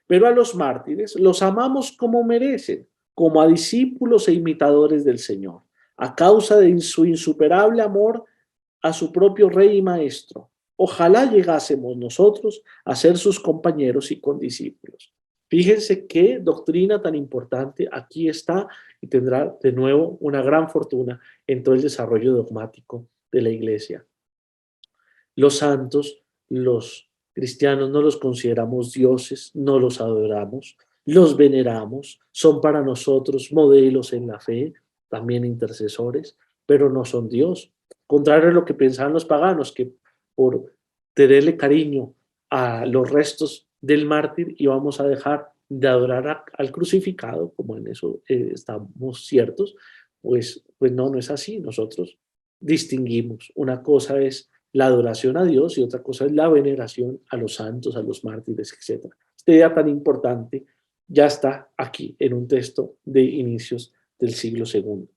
Pero a los mártires los amamos como merecen, como a discípulos e imitadores del Señor, a causa de su insuperable amor a su propio Rey y Maestro. Ojalá llegásemos nosotros a ser sus compañeros y condiscípulos. Fíjense qué doctrina tan importante aquí está y tendrá de nuevo una gran fortuna en todo el desarrollo dogmático de la Iglesia. Los santos, los cristianos no los consideramos dioses, no los adoramos, los veneramos, son para nosotros modelos en la fe, también intercesores, pero no son Dios. Contrario a lo que pensaban los paganos, que por tenerle cariño a los restos del mártir íbamos a dejar de adorar al crucificado, como en eso estamos ciertos, pues no, no es así. Nosotros distinguimos. Una cosa es la adoración a Dios y otra cosa es la veneración a los santos, a los mártires, etc. Esta idea tan importante ya está aquí en un texto de inicios del siglo segundo.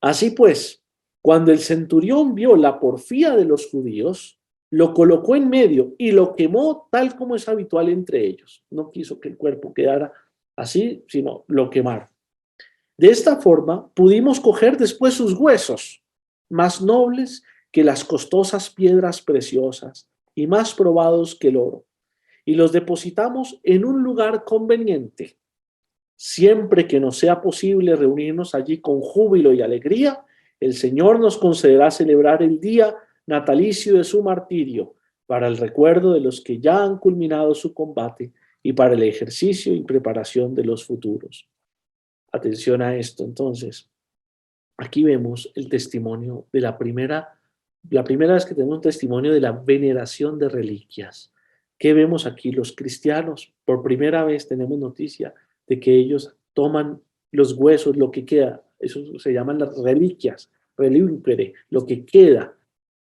Así pues, cuando el centurión vio la porfía de los judíos, lo colocó en medio y lo quemó tal como es habitual entre ellos. No quiso que el cuerpo quedara así, sino lo quemaron. De esta forma pudimos coger después sus huesos, más nobles que las costosas piedras preciosas y más probados que el oro, y los depositamos en un lugar conveniente. Siempre que nos sea posible reunirnos allí con júbilo y alegría, el Señor nos concederá celebrar el día natalicio de su martirio para el recuerdo de los que ya han culminado su combate y para el ejercicio y preparación de los futuros. Atención a esto, entonces. Aquí vemos el testimonio de la primera vez que tenemos un testimonio de la veneración de reliquias. ¿Qué vemos aquí? Los cristianos, por primera vez tenemos noticia de que ellos toman los huesos, lo que queda, eso se llaman las reliquias, reliquere, lo que queda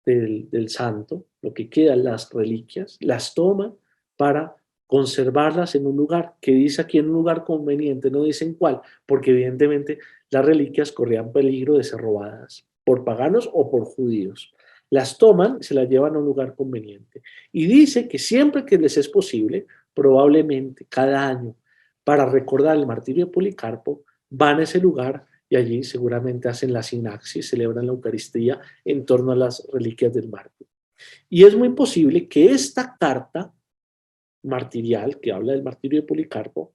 del santo, lo que quedan las reliquias, las toman para conservarlas en un lugar, que dice aquí en un lugar conveniente, no dicen cuál, porque evidentemente las reliquias corrían peligro de ser robadas por paganos o por judíos. Las toman, se las llevan a un lugar conveniente. Y dice que siempre que les es posible, probablemente cada año, para recordar el martirio de Policarpo, van a ese lugar y allí seguramente hacen la sinaxis, celebran la Eucaristía en torno a las reliquias del mártir. Y es muy posible que esta carta martirial que habla del martirio de Policarpo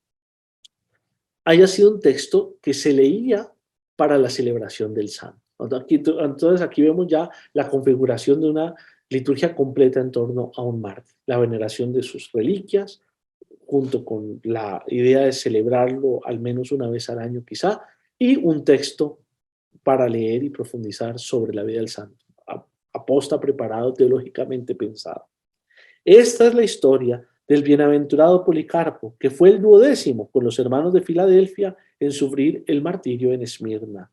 haya sido un texto que se leía para la celebración del santo. Entonces aquí vemos ya la configuración de una liturgia completa en torno a un mártir, la veneración de sus reliquias, junto con la idea de celebrarlo al menos una vez al año quizá, y un texto para leer y profundizar sobre la vida del santo, aposta preparado, teológicamente pensado. Esta es la historia del bienaventurado Policarpo, que fue el 12º con los hermanos de Filadelfia en sufrir el martirio en Esmirna.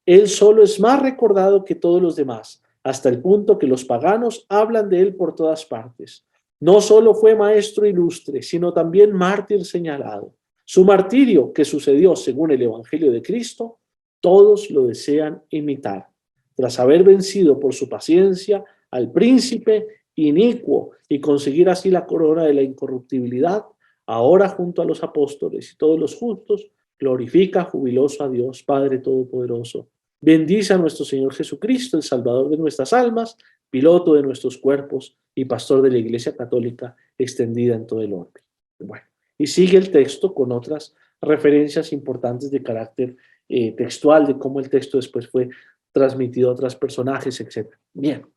Él solo es más recordado que todos los demás, hasta el punto que los paganos hablan de él por todas partes. No solo fue maestro ilustre, sino también mártir señalado. Su martirio, que sucedió según el Evangelio de Cristo, todos lo desean imitar. Tras haber vencido por su paciencia al príncipe inicuo y conseguir así la corona de la incorruptibilidad, ahora junto a los apóstoles y todos los justos, glorifica jubiloso a Dios, Padre Todopoderoso. Bendice a nuestro Señor Jesucristo, el Salvador de nuestras almas, piloto de nuestros cuerpos y pastor de la Iglesia Católica extendida en todo el orbe. Bueno, y sigue el texto con otras referencias importantes de carácter textual, de cómo el texto después fue transmitido a otros personajes, etc. Bien,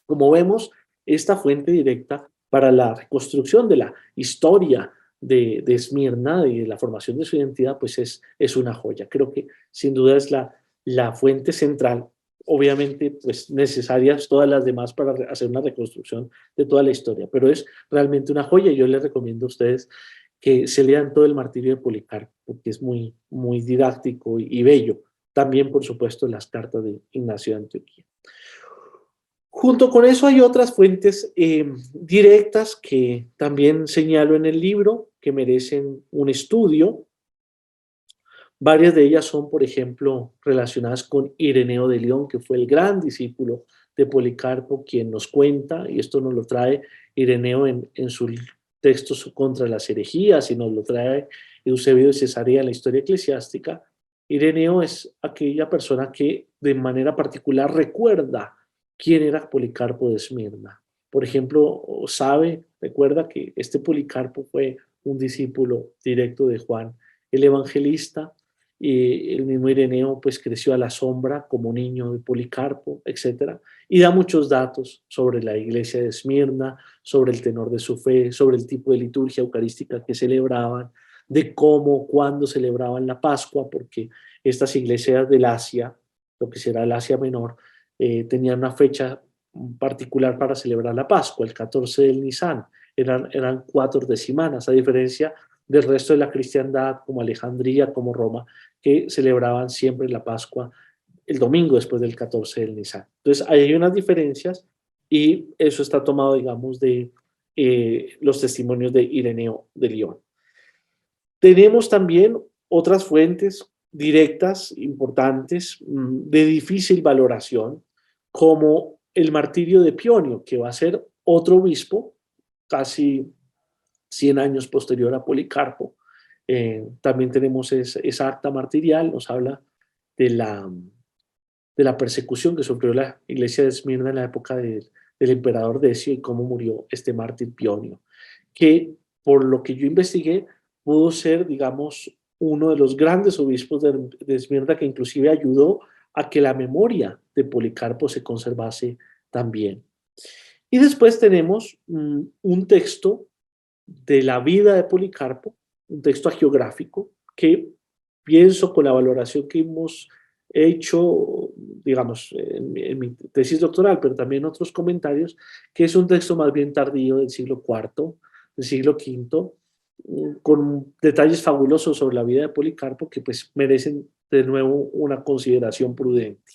como vemos, esta fuente directa para la reconstrucción de la historia de Esmirna y de la formación de su identidad, pues es una joya. Creo que sin duda es la fuente central, obviamente pues necesarias todas las demás para hacer una reconstrucción de toda la historia, pero es realmente una joya y yo les recomiendo a ustedes que se lean todo el martirio de Policarpo, porque es muy, muy didáctico y bello. También, por supuesto, las cartas de Ignacio de Antioquía. Junto con eso hay otras fuentes directas que también señalo en el libro que merecen un estudio. Varias de ellas son, por ejemplo, relacionadas con Ireneo de León, que fue el gran discípulo de Policarpo, quien nos cuenta, y esto nos lo trae Ireneo en su texto contra las herejías, y nos lo trae Eusebio de Cesarea en la historia eclesiástica. Ireneo es aquella persona que de manera particular recuerda quién era Policarpo de Esmirna. Por ejemplo, recuerda que este Policarpo fue un discípulo directo de Juan el Evangelista, y el mismo Ireneo pues creció a la sombra como niño de Policarpo, etcétera, y da muchos datos sobre la iglesia de Esmirna, sobre el tenor de su fe, sobre el tipo de liturgia eucarística que celebraban, de cómo, cuándo celebraban la Pascua, porque estas iglesias del Asia, lo que será el Asia Menor, tenían una fecha particular para celebrar la Pascua, el 14 del Nisan. Eran 4 decimanas, a diferencia del resto de la cristiandad, como Alejandría, como Roma, que celebraban siempre la Pascua el domingo después del 14 del Nisan. Entonces, hay unas diferencias y eso está tomado, digamos, de los testimonios de Ireneo de Lyon. Tenemos también otras fuentes directas, importantes, de difícil valoración, como el martirio de Pionio, que va a ser otro obispo, casi 100 años posterior a Policarpo. También tenemos esa acta martirial, nos habla de la persecución que sufrió la iglesia de Esmirna en la época del emperador Decio y cómo murió este mártir Pionio, que por lo que yo investigué pudo ser, digamos, uno de los grandes obispos de Esmirna que inclusive ayudó a que la memoria de Policarpo se conservase también. Y después tenemos un texto de la vida de Policarpo, un texto hagiográfico que pienso con la valoración que hemos hecho, digamos, en mi tesis doctoral, pero también otros comentarios, que es un texto más bien tardío del siglo IV, del siglo V, con detalles fabulosos sobre la vida de Policarpo que pues merecen de nuevo una consideración prudente.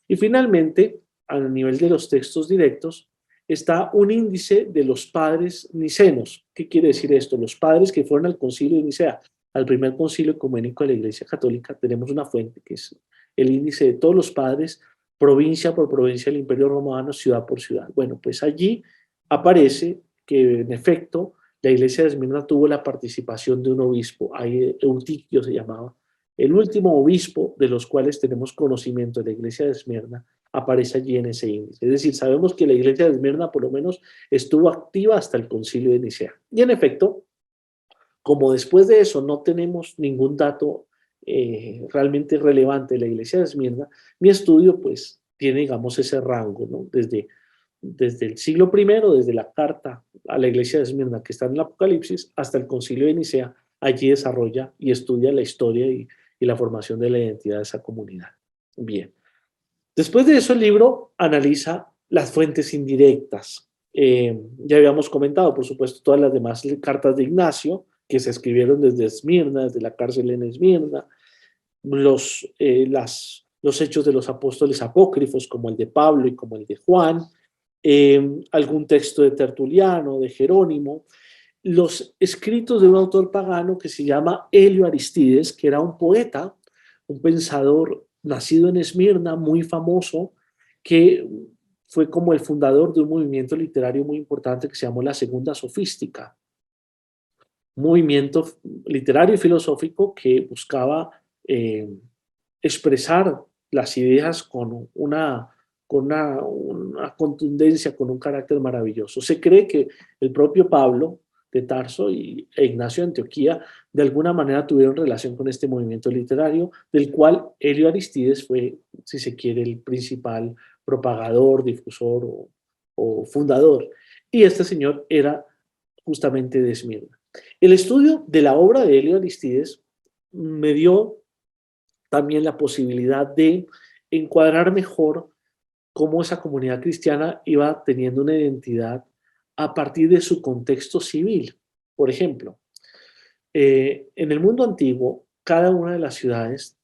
Y finalmente, a nivel de los textos directos, está un índice de los padres nicenos. ¿Qué quiere decir esto? Los padres que fueron al concilio de Nicea, al primer concilio ecuménico de la Iglesia Católica, tenemos una fuente que es el índice de todos los padres, provincia por provincia del Imperio Romano, ciudad por ciudad. Bueno, pues allí aparece que en efecto la Iglesia de Esmirna tuvo la participación de un obispo, ahí Eutiquio se llamaba, el último obispo de los cuales tenemos conocimiento de la iglesia de Esmirna aparece allí en ese índice. Es decir, sabemos que la iglesia de Esmirna por lo menos estuvo activa hasta el concilio de Nicea. Y en efecto, como después de eso no tenemos ningún dato realmente relevante de la iglesia de Esmirna, mi estudio pues tiene, digamos, ese rango, ¿no? Desde el siglo I, desde la carta a la iglesia de Esmirna que está en el Apocalipsis, hasta el concilio de Nicea, allí desarrolla y estudia la historia y la formación de la identidad de esa comunidad. Bien. Después de eso, el libro analiza las fuentes indirectas. Ya habíamos comentado, por supuesto, todas las demás cartas de Ignacio, que se escribieron desde Esmirna, desde la cárcel en Esmirna, los hechos de los apóstoles apócrifos, como el de Pablo y como el de Juan, algún texto de Tertuliano, de Jerónimo, los escritos de un autor pagano que se llama Helio Aristides, que era un poeta, un pensador nacido en Esmirna, muy famoso, que fue como el fundador de un movimiento literario muy importante que se llamó la Segunda Sofística, un movimiento literario y filosófico que buscaba expresar las ideas con una contundencia, con un carácter maravilloso. Se cree que el propio Pablo de Tarso e Ignacio de Antioquía de alguna manera tuvieron relación con este movimiento literario, del cual Helio Aristides fue, si se quiere, el principal propagador, difusor o fundador. Y este señor era justamente de Esmirna. El estudio de la obra de Helio Aristides me dio también la posibilidad de encuadrar mejor cómo esa comunidad cristiana iba teniendo una identidad a partir de su contexto civil. Por ejemplo, en el mundo antiguo, cada una de las ciudades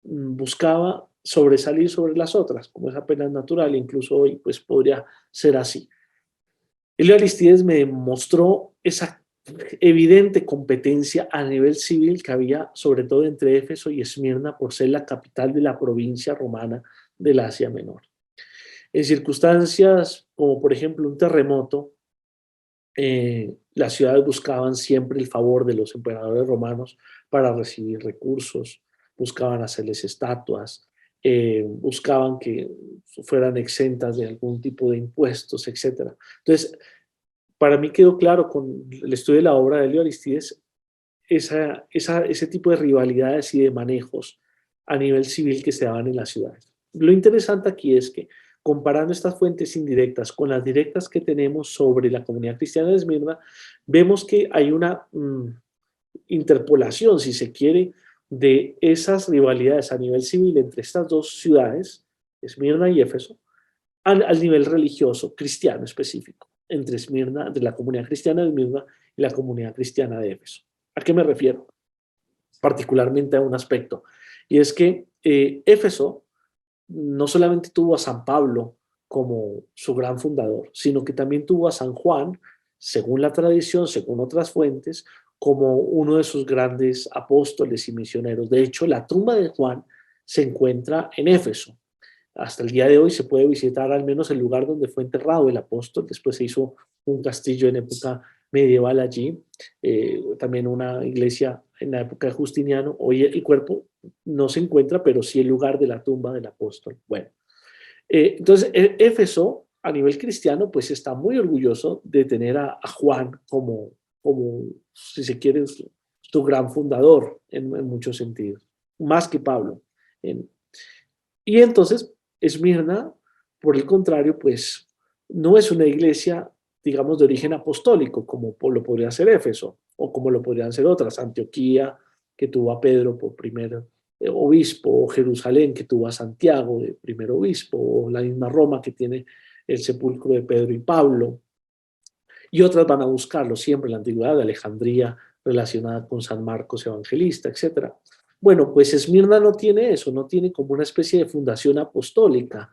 buscaba sobresalir sobre las otras, como es apenas natural, incluso hoy pues podría ser así. Helio Aristides me mostró esa evidente competencia a nivel civil que había sobre todo entre Éfeso y Esmirna por ser la capital de la provincia romana del Asia Menor. En circunstancias como por ejemplo un terremoto, las ciudades buscaban siempre el favor de los emperadores romanos para recibir recursos, buscaban hacerles estatuas, buscaban que fueran exentas de algún tipo de impuestos, etc. Entonces, para mí quedó claro con el estudio de la obra de Helio Aristides ese tipo de rivalidades y de manejos a nivel civil que se daban en las ciudades. Lo interesante aquí es que comparando estas fuentes indirectas con las directas que tenemos sobre la comunidad cristiana de Esmirna, vemos que hay una interpolación, si se quiere, de esas rivalidades a nivel civil entre estas dos ciudades, Esmirna y Éfeso, al nivel religioso, cristiano específico, entre Esmirna, entre la comunidad cristiana de Esmirna y la comunidad cristiana de Éfeso. ¿A qué me refiero? Particularmente a un aspecto, y es que Éfeso no solamente tuvo a San Pablo como su gran fundador, sino que también tuvo a San Juan, según la tradición, según otras fuentes, como uno de sus grandes apóstoles y misioneros. De hecho, la tumba de Juan se encuentra en Éfeso. Hasta el día de hoy se puede visitar al menos el lugar donde fue enterrado el apóstol. Después se hizo un castillo en época medieval allí, también una iglesia en la época de Justiniano. Hoy el cuerpo no se encuentra, pero sí el lugar de la tumba del apóstol. Bueno, entonces Éfeso a nivel cristiano pues está muy orgulloso de tener a Juan como, si se quiere, su gran fundador en muchos sentidos, más que Pablo. Y entonces Esmirna, por el contrario, pues no es una iglesia, digamos, de origen apostólico, como lo podría ser Éfeso, o como lo podrían ser otras, Antioquía, que tuvo a Pedro por primer obispo, o Jerusalén, que tuvo a Santiago de primer obispo, o la misma Roma, que tiene el sepulcro de Pedro y Pablo, y otras van a buscarlo siempre en la antigüedad, de Alejandría, relacionada con San Marcos Evangelista, etcétera. Bueno, pues Esmirna no tiene eso, no tiene como una especie de fundación apostólica.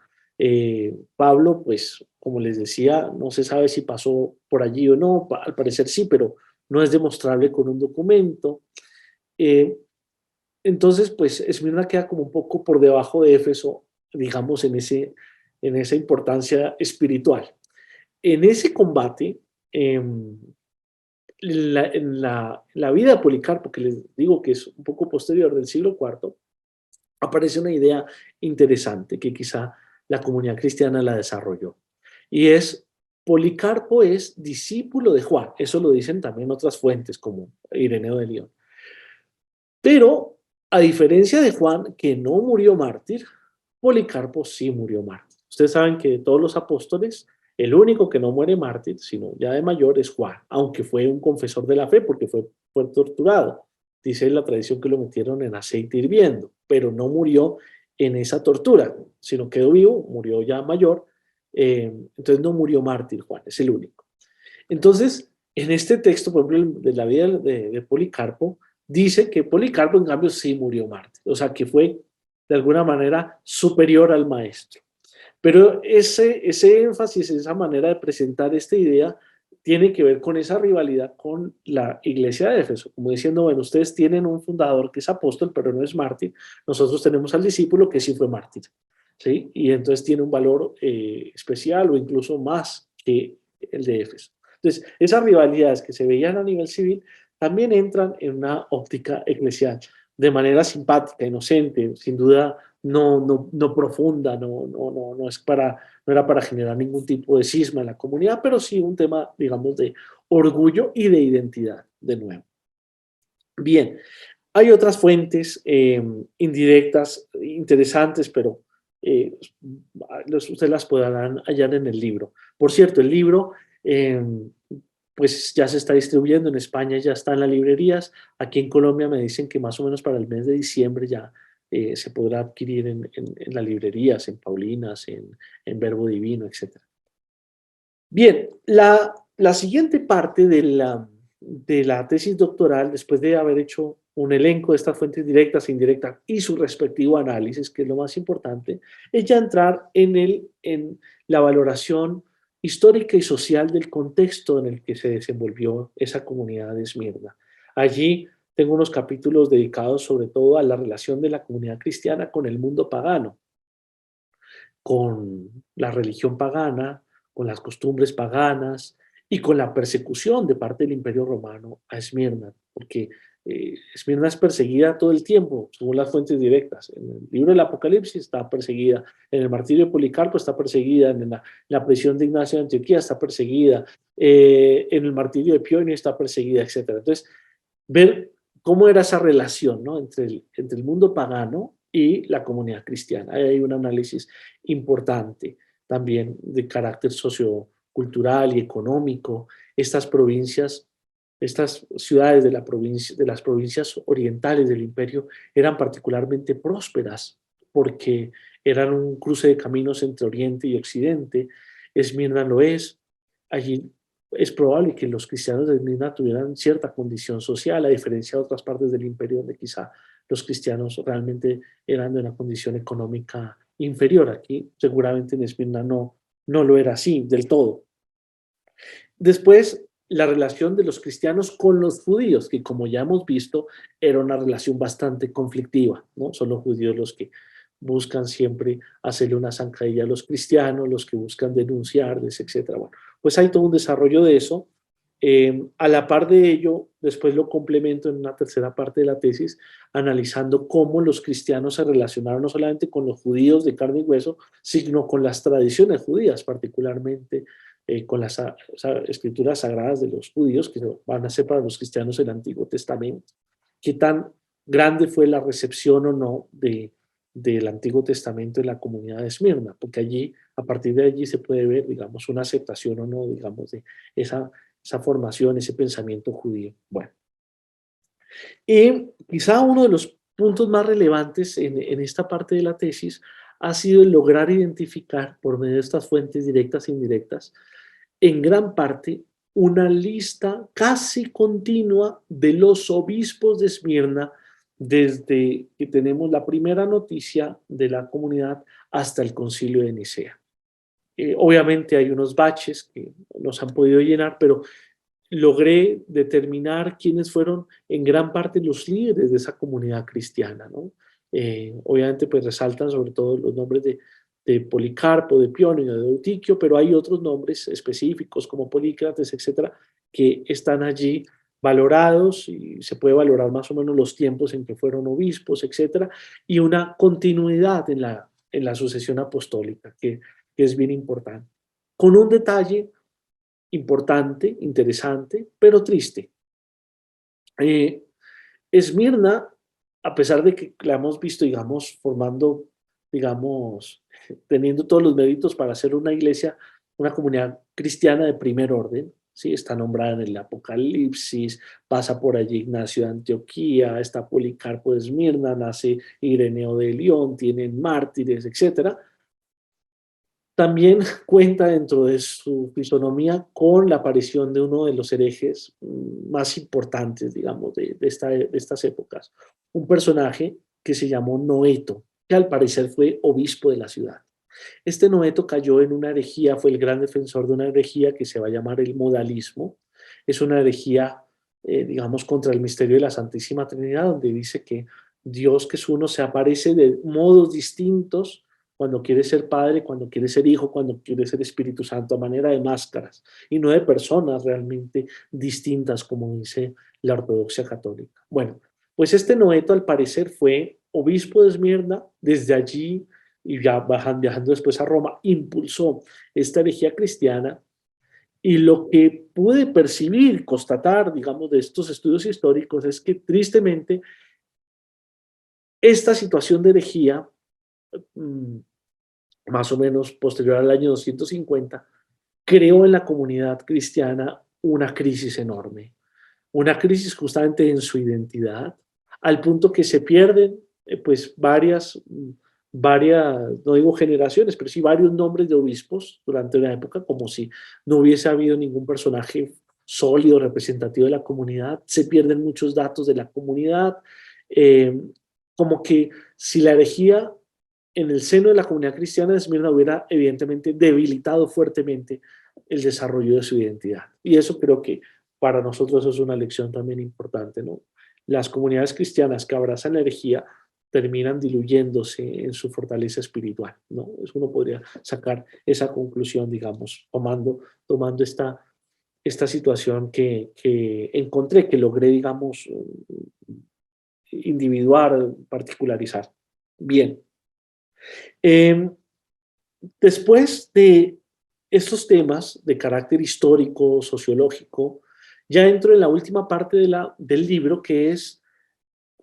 Pablo, pues, como les decía, no se sabe si pasó por allí o no, al parecer sí, pero no es demostrable con un documento. Eh, entonces, pues, Esmirna queda como un poco por debajo de Éfeso, digamos, en esa importancia espiritual. En ese combate, en la vida de Policarpo, que les digo que es un poco posterior del siglo IV, aparece una idea interesante que quizá la comunidad cristiana la desarrolló. Y es, Policarpo es discípulo de Juan. Eso lo dicen también otras fuentes como Ireneo de León. Pero a diferencia de Juan, que no murió mártir, Policarpo sí murió mártir. Ustedes saben que de todos los apóstoles, el único que no muere mártir, sino ya de mayor, es Juan, aunque fue un confesor de la fe porque fue torturado. Dice la tradición que lo metieron en aceite hirviendo, pero no murió en esa tortura, sino quedó vivo, murió ya mayor. Entonces no murió mártir Juan, es el único. Entonces, en este texto, por ejemplo, de la vida de Policarpo, dice que Policarpo, en cambio, sí murió mártir, o sea, que fue de alguna manera superior al maestro. Pero ese énfasis, esa manera de presentar esta idea, tiene que ver con esa rivalidad con la iglesia de Éfeso, como diciendo, bueno, ustedes tienen un fundador que es apóstol, pero no es mártir, nosotros tenemos al discípulo que sí fue mártir, ¿sí? Y entonces tiene un valor especial o incluso más que el de Éfeso. Entonces, esas rivalidades que se veían a nivel civil también entran en una óptica eclesial, de manera simpática, inocente, sin duda no profunda, no era para generar ningún tipo de cisma en la comunidad, pero sí un tema, digamos, de orgullo y de identidad, de nuevo. Bien, hay otras fuentes indirectas, interesantes, pero ustedes las podrán hallar en el libro. Por cierto, el libro pues ya se está distribuyendo en España, ya está en las librerías. Aquí en Colombia me dicen que más o menos para el mes de diciembre ya se podrá adquirir en las librerías, en Paulinas, en Verbo Divino, etc. Bien, la siguiente parte de la tesis doctoral, después de haber hecho un elenco de estas fuentes directas e indirectas y su respectivo análisis, que es lo más importante, es ya entrar en la valoración histórica y social del contexto en el que se desenvolvió esa comunidad de Esmirna. Allí tengo unos capítulos dedicados sobre todo a la relación de la comunidad cristiana con el mundo pagano, con la religión pagana, con las costumbres paganas y con la persecución de parte del Imperio Romano a Esmirna, porque Esmirna es perseguida todo el tiempo, según las fuentes directas. En el libro del Apocalipsis está perseguida, en el martirio de Policarpo está perseguida, en la prisión de Ignacio de Antioquía está perseguida, en el martirio de Pionio está perseguida, etc. Entonces, ver cómo era esa relación, ¿no? Entre el mundo pagano y la comunidad cristiana. Ahí hay un análisis importante también de carácter sociocultural y económico. Estas provincias, estas ciudades de de las provincias orientales del imperio eran particularmente prósperas porque eran un cruce de caminos entre Oriente y Occidente. Esmirna lo es. Allí es probable que los cristianos de Esmirna tuvieran cierta condición social, a diferencia de otras partes del imperio donde quizá los cristianos realmente eran de una condición económica inferior. Aquí seguramente en Esmirna no lo era así del todo. Después, la relación de los cristianos con los judíos, que como ya hemos visto, era una relación bastante conflictiva, ¿no? Son los judíos los que buscan siempre hacerle una zancadilla a los cristianos, los que buscan denunciarles, etcétera. Bueno, pues hay todo un desarrollo de eso. A la par de ello, después lo complemento en una tercera parte de la tesis, analizando cómo los cristianos se relacionaron no solamente con los judíos de carne y hueso, sino con las tradiciones judías, particularmente con las escrituras sagradas de los judíos, que van a ser para los cristianos el Antiguo Testamento. ¿Qué tan grande fue la recepción o no del Antiguo Testamento en la comunidad de Esmirna? Porque allí, a partir de allí se puede ver, digamos, una aceptación o no, digamos, de esa formación, ese pensamiento judío. Bueno, y quizá uno de los puntos más relevantes en esta parte de la tesis ha sido el lograr identificar por medio de estas fuentes directas e indirectas, en gran parte, una lista casi continua de los obispos de Esmirna desde que tenemos la primera noticia de la comunidad hasta el concilio de Nicea. Obviamente hay unos baches que nos han podido llenar, pero logré determinar quiénes fueron en gran parte los líderes de esa comunidad cristiana, ¿no? Obviamente pues resaltan sobre todo los nombres de Policarpo, de Pionio, de Eutiquio, pero hay otros nombres específicos como Polícrates, etcétera, que están allí valorados y se puede valorar más o menos los tiempos en que fueron obispos, etcétera, y una continuidad en la sucesión apostólica, que es bien importante. Con un detalle importante, interesante, pero triste. Esmirna, a pesar de que la hemos visto, digamos, formando, digamos, teniendo todos los méritos para ser una iglesia, una comunidad cristiana de primer orden, ¿sí? Está nombrada en el Apocalipsis, pasa por allí Ignacio de Antioquía, está Policarpo de Esmirna, nace Ireneo de León, tienen mártires, etcétera. También cuenta dentro de su fisonomía con la aparición de uno de los herejes más importantes, digamos, de estas épocas. Un personaje que se llamó Noeto, que al parecer fue obispo de la ciudad. Este Noeto cayó en una herejía, fue el gran defensor de una herejía que se va a llamar el modalismo. Es una herejía, digamos, contra el misterio de la Santísima Trinidad, donde dice que Dios, que es uno, se aparece de modos distintos cuando quiere ser Padre, cuando quiere ser Hijo, cuando quiere ser Espíritu Santo, a manera de máscaras, y no de personas realmente distintas, como dice la ortodoxia católica. Bueno, pues este Noeto al parecer fue obispo de Esmirna, desde allí y ya viajando después a Roma, impulsó esta herejía cristiana, y lo que pude percibir, constatar, digamos, de estos estudios históricos es que tristemente esta situación de herejía más o menos posterior al año 250, creó en la comunidad cristiana una crisis enorme, una crisis justamente en su identidad, al punto que se pierden pues varias, no digo generaciones, pero sí varios nombres de obispos durante una época, como si no hubiese habido ningún personaje sólido, representativo de la comunidad, se pierden muchos datos de la comunidad, eh, como que si la herejía en el seno de la comunidad cristiana de Esmirna hubiera evidentemente debilitado fuertemente el desarrollo de su identidad. Y eso creo que para nosotros es una lección también importante, ¿no? Las comunidades cristianas que abrazan la herejía terminan diluyéndose en su fortaleza espiritual, ¿no? Eso uno podría sacar esa conclusión, digamos, tomando esta situación que encontré, que logré, digamos, individuar, particularizar. Bien. Eh, Después de estos temas de carácter histórico, sociológico, ya entro en la última parte del libro, que es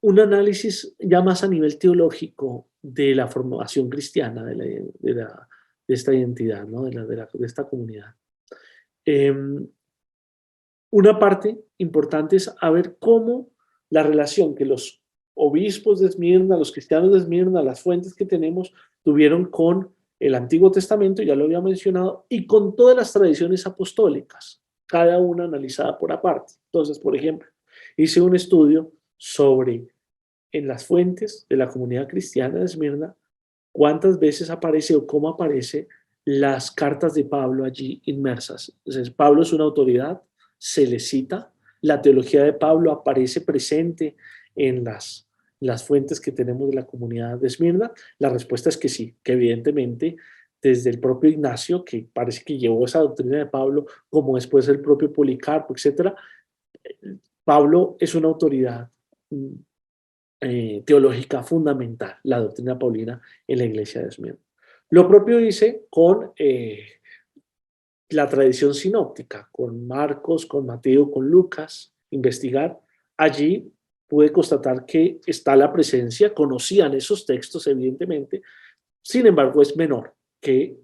un análisis ya más a nivel teológico de la formación cristiana, de esta identidad, ¿no? De esta comunidad. Em, una parte importante es a ver cómo la relación que los obispos de Esmirna, los cristianos de Esmirna, las fuentes que tenemos, tuvieron con el Antiguo Testamento, ya lo había mencionado, y con todas las tradiciones apostólicas, cada una analizada por aparte. Entonces, por ejemplo, hice un estudio sobre en las fuentes de la comunidad cristiana de Esmirna, cuántas veces aparece o cómo aparece las cartas de Pablo allí inmersas. Entonces, Pablo es una autoridad, se le cita, la teología de Pablo aparece presente en las fuentes que tenemos de la comunidad de Esmirna. La respuesta es que sí, que evidentemente desde el propio Ignacio, que parece que llevó esa doctrina de Pablo, como después el propio Policarpo, etcétera, Pablo es una autoridad teológica fundamental, la doctrina paulina en la iglesia de Esmirna. Lo propio hice con la tradición sinóptica, con Marcos, con Mateo, con Lucas, investigar. Allí pude constatar que está la presencia, conocían esos textos evidentemente, sin embargo es menor que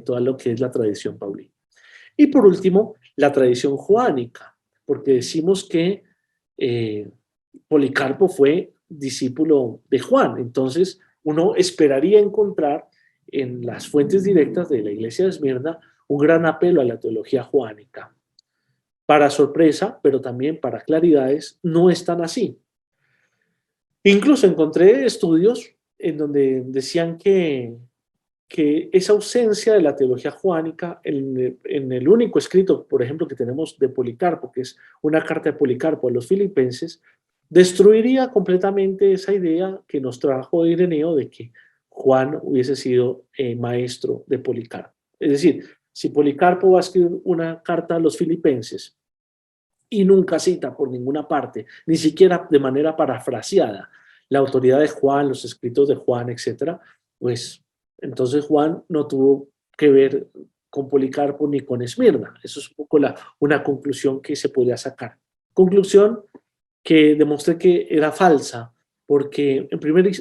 todo lo que es la tradición paulina. Y por último, la tradición joánica, porque decimos que eh, Policarpo fue discípulo de Juan, entonces uno esperaría encontrar en las fuentes directas de la iglesia de Esmirna un gran apelo a la teología joánica. Para sorpresa, pero también para claridades, no es tan así. Incluso encontré estudios en donde decían que esa ausencia de la teología joánica en el único escrito, por ejemplo, que tenemos de Policarpo, que es una carta de Policarpo a los filipenses, destruiría completamente esa idea que nos trajo Ireneo de que Juan hubiese sido maestro de Policarpo. Es decir, si Policarpo va a escribir una carta a los filipenses y nunca cita por ninguna parte, ni siquiera de manera parafraseada, la autoridad de Juan, los escritos de Juan, etcétera, pues entonces Juan no tuvo que ver con Policarpo ni con Esmirna. Eso es un poco una conclusión que se podría sacar. Conclusión que demostré que era falsa, porque en primer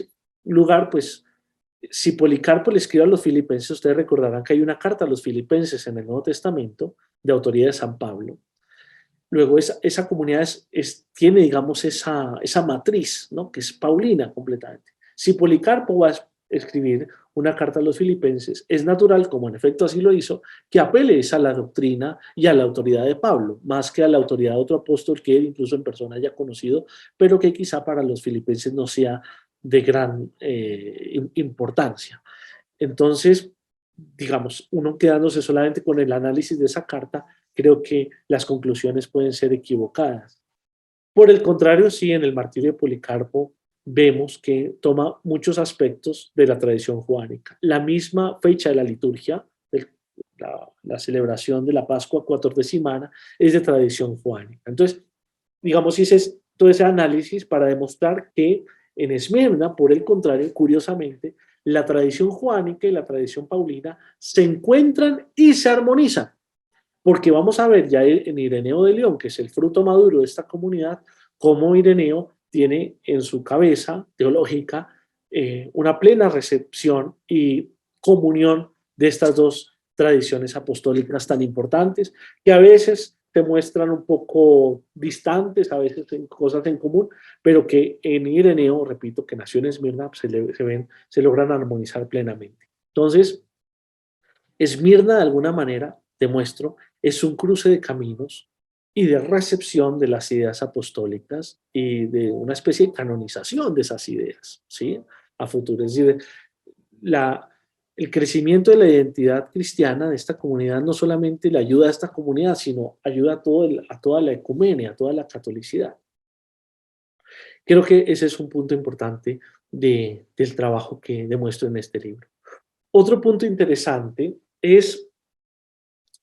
lugar, pues si Policarpo le escribe a los filipenses, ustedes recordarán que hay una carta a los filipenses en el Nuevo Testamento de autoría de San Pablo. Luego esa comunidad tiene, digamos, esa matriz, ¿no? Que es paulina completamente. Si Policarpo va a escribir una carta a los filipenses, es natural, como en efecto así lo hizo, que apele a la doctrina y a la autoridad de Pablo, más que a la autoridad de otro apóstol que él incluso en persona haya conocido, pero que quizá para los filipenses no sea de gran importancia. Entonces, digamos, uno quedándose solamente con el análisis de esa carta, creo que las conclusiones pueden ser equivocadas. Por el contrario, sí, en el martirio de Policarpo vemos que toma muchos aspectos de la tradición joánica. La misma fecha de la liturgia, la celebración de la Pascua cuatordecimana, es de tradición joánica. Entonces, digamos, hice todo ese análisis para demostrar que en Esmirna, por el contrario, curiosamente, la tradición joánica y la tradición paulina se encuentran y se armonizan. Porque vamos a ver ya en Ireneo de León, que es el fruto maduro de esta comunidad, cómo Ireneo tiene en su cabeza teológica una plena recepción y comunión de estas dos tradiciones apostólicas tan importantes, que a veces se muestran un poco distantes, a veces en cosas en común, pero que en Ireneo, repito, que nació en Esmirna, se logran armonizar plenamente. Entonces, Esmirna, de alguna manera, demuestro, es un cruce de caminos y de recepción de las ideas apostólicas y de una especie de canonización de esas ideas, ¿sí? A futuro. Es decir, el crecimiento de la identidad cristiana de esta comunidad no solamente le ayuda a esta comunidad, sino ayuda a toda la ecumenia, a toda la catolicidad. Creo que ese es un punto importante del trabajo que demuestro en este libro. Otro punto interesante es,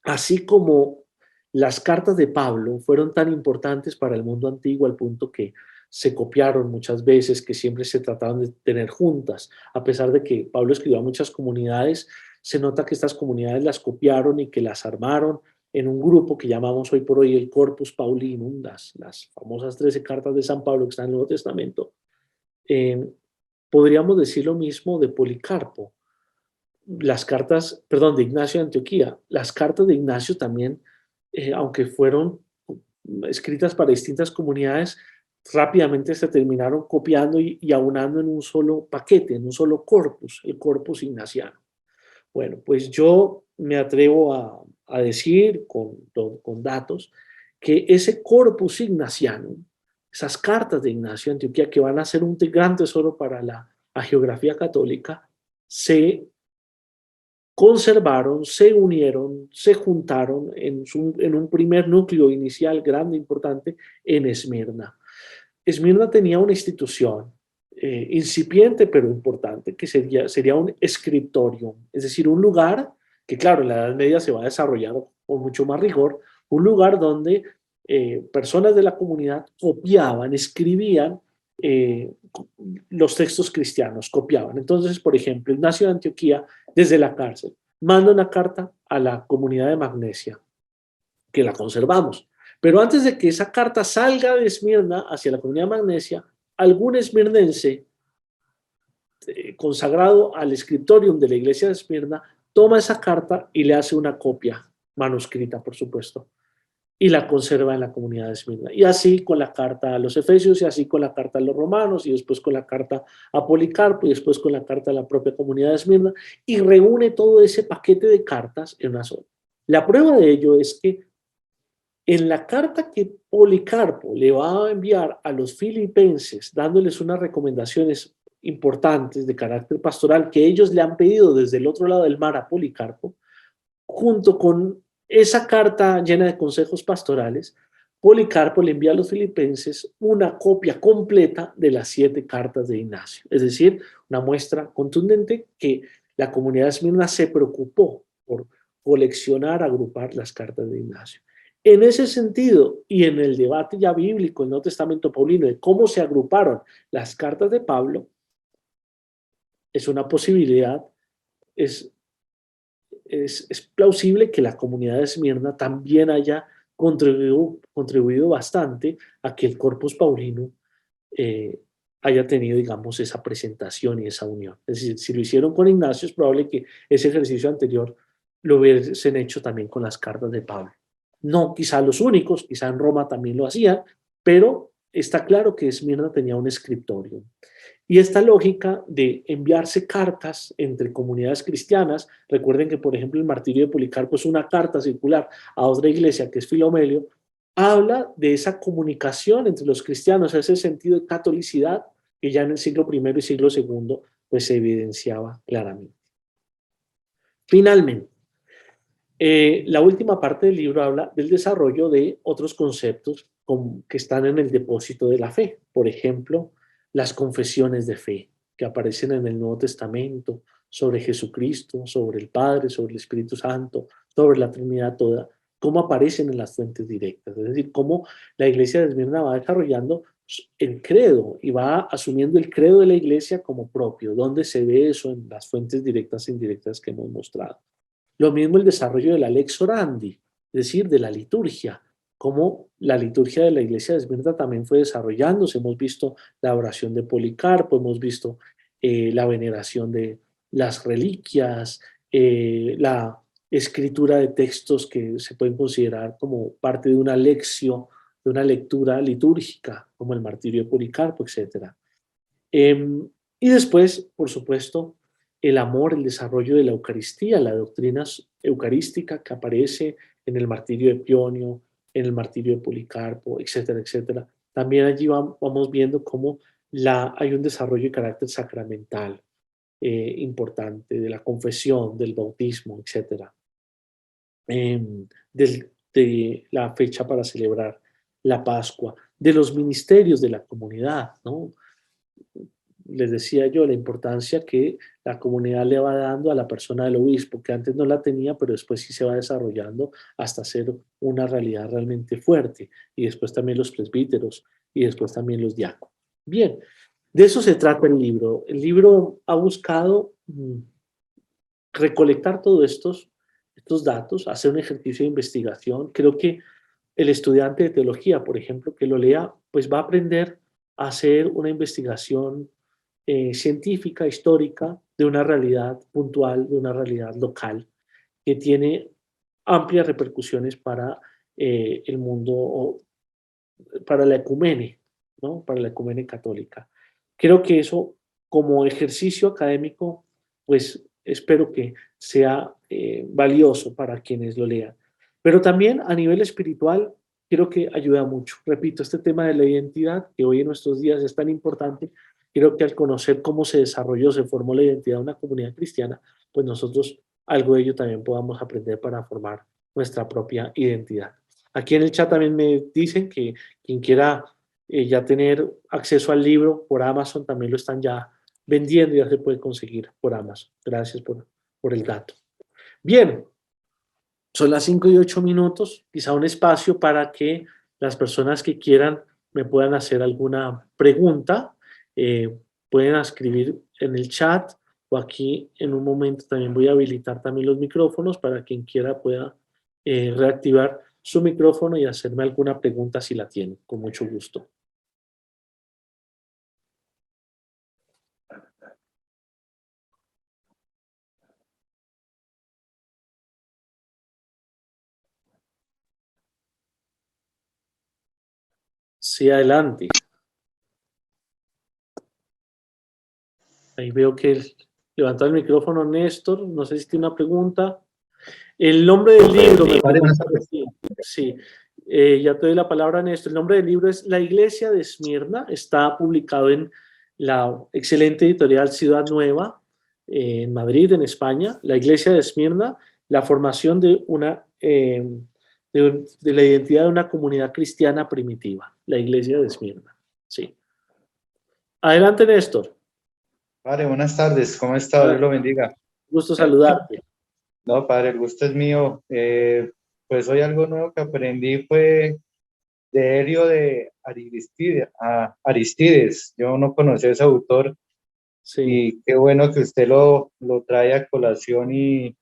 así como las cartas de Pablo fueron tan importantes para el mundo antiguo al punto que se copiaron muchas veces, que siempre se trataban de tener juntas, a pesar de que Pablo escribió a muchas comunidades, se nota que estas comunidades las copiaron y que las armaron en un grupo que llamamos hoy por hoy el Corpus Paulinum, las famosas 13 cartas de San Pablo que están en el Nuevo Testamento. Eh, podríamos decir lo mismo de Policarpo. Las cartas, perdón, de Ignacio de Antioquía. Las cartas de Ignacio también, aunque fueron escritas para distintas comunidades, rápidamente se terminaron copiando y aunando en un solo paquete, en un solo corpus, el corpus ignaciano. Bueno, pues yo me atrevo a decir con datos que ese corpus ignaciano, esas cartas de Ignacio de Antioquía que van a ser un gran tesoro para la geografía católica, se conservaron, se unieron, se juntaron en un primer núcleo inicial grande, importante, en Esmirna. Esmirna tenía una institución incipiente pero importante, que sería un scriptorium, es decir, un lugar que, claro, en la Edad Media se va a desarrollar con mucho más rigor, un lugar donde personas de la comunidad copiaban, escribían eh, los textos cristianos, copiaban. Entonces, por ejemplo, Ignacio de Antioquía, desde la cárcel, manda una carta a la comunidad de Magnesia, que la conservamos. Pero antes de que esa carta salga de Esmirna hacia la comunidad de Magnesia, algún esmirnense consagrado al scriptorium de la iglesia de Esmirna toma esa carta y le hace una copia, manuscrita por supuesto, y la conserva en la comunidad de Esmirna. Y así con la carta a los Efesios, y así con la carta a los Romanos, y después con la carta a Policarpo, y después con la carta a la propia comunidad de Esmirna, y reúne todo ese paquete de cartas en una sola. La prueba de ello es que en la carta que Policarpo le va a enviar a los filipenses, dándoles unas recomendaciones importantes de carácter pastoral que ellos le han pedido desde el otro lado del mar a Policarpo, junto con esa carta llena de consejos pastorales, Policarpo le envía a los filipenses una copia completa de las 7 cartas de Ignacio, es decir, una muestra contundente que la comunidad de Esmirna se preocupó por coleccionar, agrupar las cartas de Ignacio. En ese sentido, y en el debate ya bíblico, en el Nuevo Testamento paulino, de cómo se agruparon las cartas de Pablo, es una posibilidad, es plausible que la comunidad de Esmirna también haya contribuido bastante a que el Corpus Paulino eh, haya tenido, digamos, esa presentación y esa unión. Es decir, si lo hicieron con Ignacio, es probable que ese ejercicio anterior lo hubiesen hecho también con las cartas de Pablo. No quizá los únicos, quizá en Roma también lo hacían, pero está claro que Esmirna tenía un escritorio. Y esta lógica de enviarse cartas entre comunidades cristianas, recuerden que, por ejemplo, el martirio de Policarpo es una carta circular a otra iglesia que es Filomelio, habla de esa comunicación entre los cristianos, ese sentido de catolicidad que ya en el siglo I y siglo II pues se evidenciaba claramente. Finalmente, la última parte del libro habla del desarrollo de otros conceptos que están en el depósito de la fe. Por ejemplo, las confesiones de fe que aparecen en el Nuevo Testamento sobre Jesucristo, sobre el Padre, sobre el Espíritu Santo, sobre la Trinidad toda, cómo aparecen en las fuentes directas. Es decir, cómo la iglesia de Esmirna va desarrollando el credo y va asumiendo el credo de la iglesia como propio, donde se ve eso en las fuentes directas e indirectas que hemos mostrado. Lo mismo el desarrollo de la lex orandi, es decir, de la liturgia, como la liturgia de la iglesia de Esmirna también fue desarrollándose. Hemos visto la oración de Policarpo, hemos visto la veneración de las reliquias, la escritura de textos que se pueden considerar como parte de una lección, de una lectura litúrgica, como el martirio de Policarpo, etc. Y después, por supuesto, el amor, el desarrollo de la Eucaristía, la doctrina eucarística que aparece en el martirio de Pionio, en el martirio de Policarpo, etcétera, etcétera. También allí vamos viendo cómo hay un desarrollo de carácter sacramental importante, de la confesión, del bautismo, etcétera. De la fecha para celebrar la Pascua, de los ministerios de la comunidad, ¿no? Les decía yo, la importancia que la comunidad le va dando a la persona del obispo, que antes no la tenía, pero después sí se va desarrollando hasta ser una realidad realmente fuerte. Y después también los presbíteros y después también los diáconos. Bien, de eso se trata el libro. El libro ha buscado recolectar todos estos datos, hacer un ejercicio de investigación. Creo que el estudiante de teología, por ejemplo, que lo lea, pues va a aprender a hacer una investigación científica, histórica, de una realidad puntual, de una realidad local, que tiene amplias repercusiones para el mundo, o para la ecumene, ¿no? Para la ecumene católica. Creo que eso, como ejercicio académico, pues espero que sea valioso para quienes lo lean. Pero también a nivel espiritual, creo que ayuda mucho. Repito, este tema de la identidad, que hoy en nuestros días es tan importante, creo que al conocer cómo se desarrolló, se formó la identidad de una comunidad cristiana, pues nosotros algo de ello también podamos aprender para formar nuestra propia identidad. Aquí en el chat también me dicen que quien quiera ya tener acceso al libro por Amazon, también lo están ya vendiendo, ya se puede conseguir por Amazon. Gracias por el dato. Bien, son las 5:08, quizá un espacio para que las personas que quieran me puedan hacer alguna pregunta. Pueden escribir en el chat o aquí en un momento también voy a habilitar también los micrófonos para quien quiera pueda reactivar su micrófono y hacerme alguna pregunta si la tiene, con mucho gusto. Sí, adelante. Ahí veo que levantó el micrófono Néstor. No sé si tiene una pregunta. El nombre del libro, me Vale, buenas pregunta. tardes. Sí, ya te doy la palabra, Néstor. El nombre del libro es La Iglesia de Esmirna. Está publicado en la excelente editorial Ciudad Nueva, en Madrid, en España. La Iglesia de Esmirna, la formación de de la identidad de una comunidad cristiana primitiva. La Iglesia de Esmirna. Sí. Adelante, Néstor. Padre, buenas tardes. ¿Cómo está? Dios lo bendiga. Gusto saludarte. No, padre, el gusto es mío. Pues hoy algo nuevo que aprendí fue de Helio de Aristides. Yo no conocía a ese autor Sí. y qué bueno que usted lo trae a colación y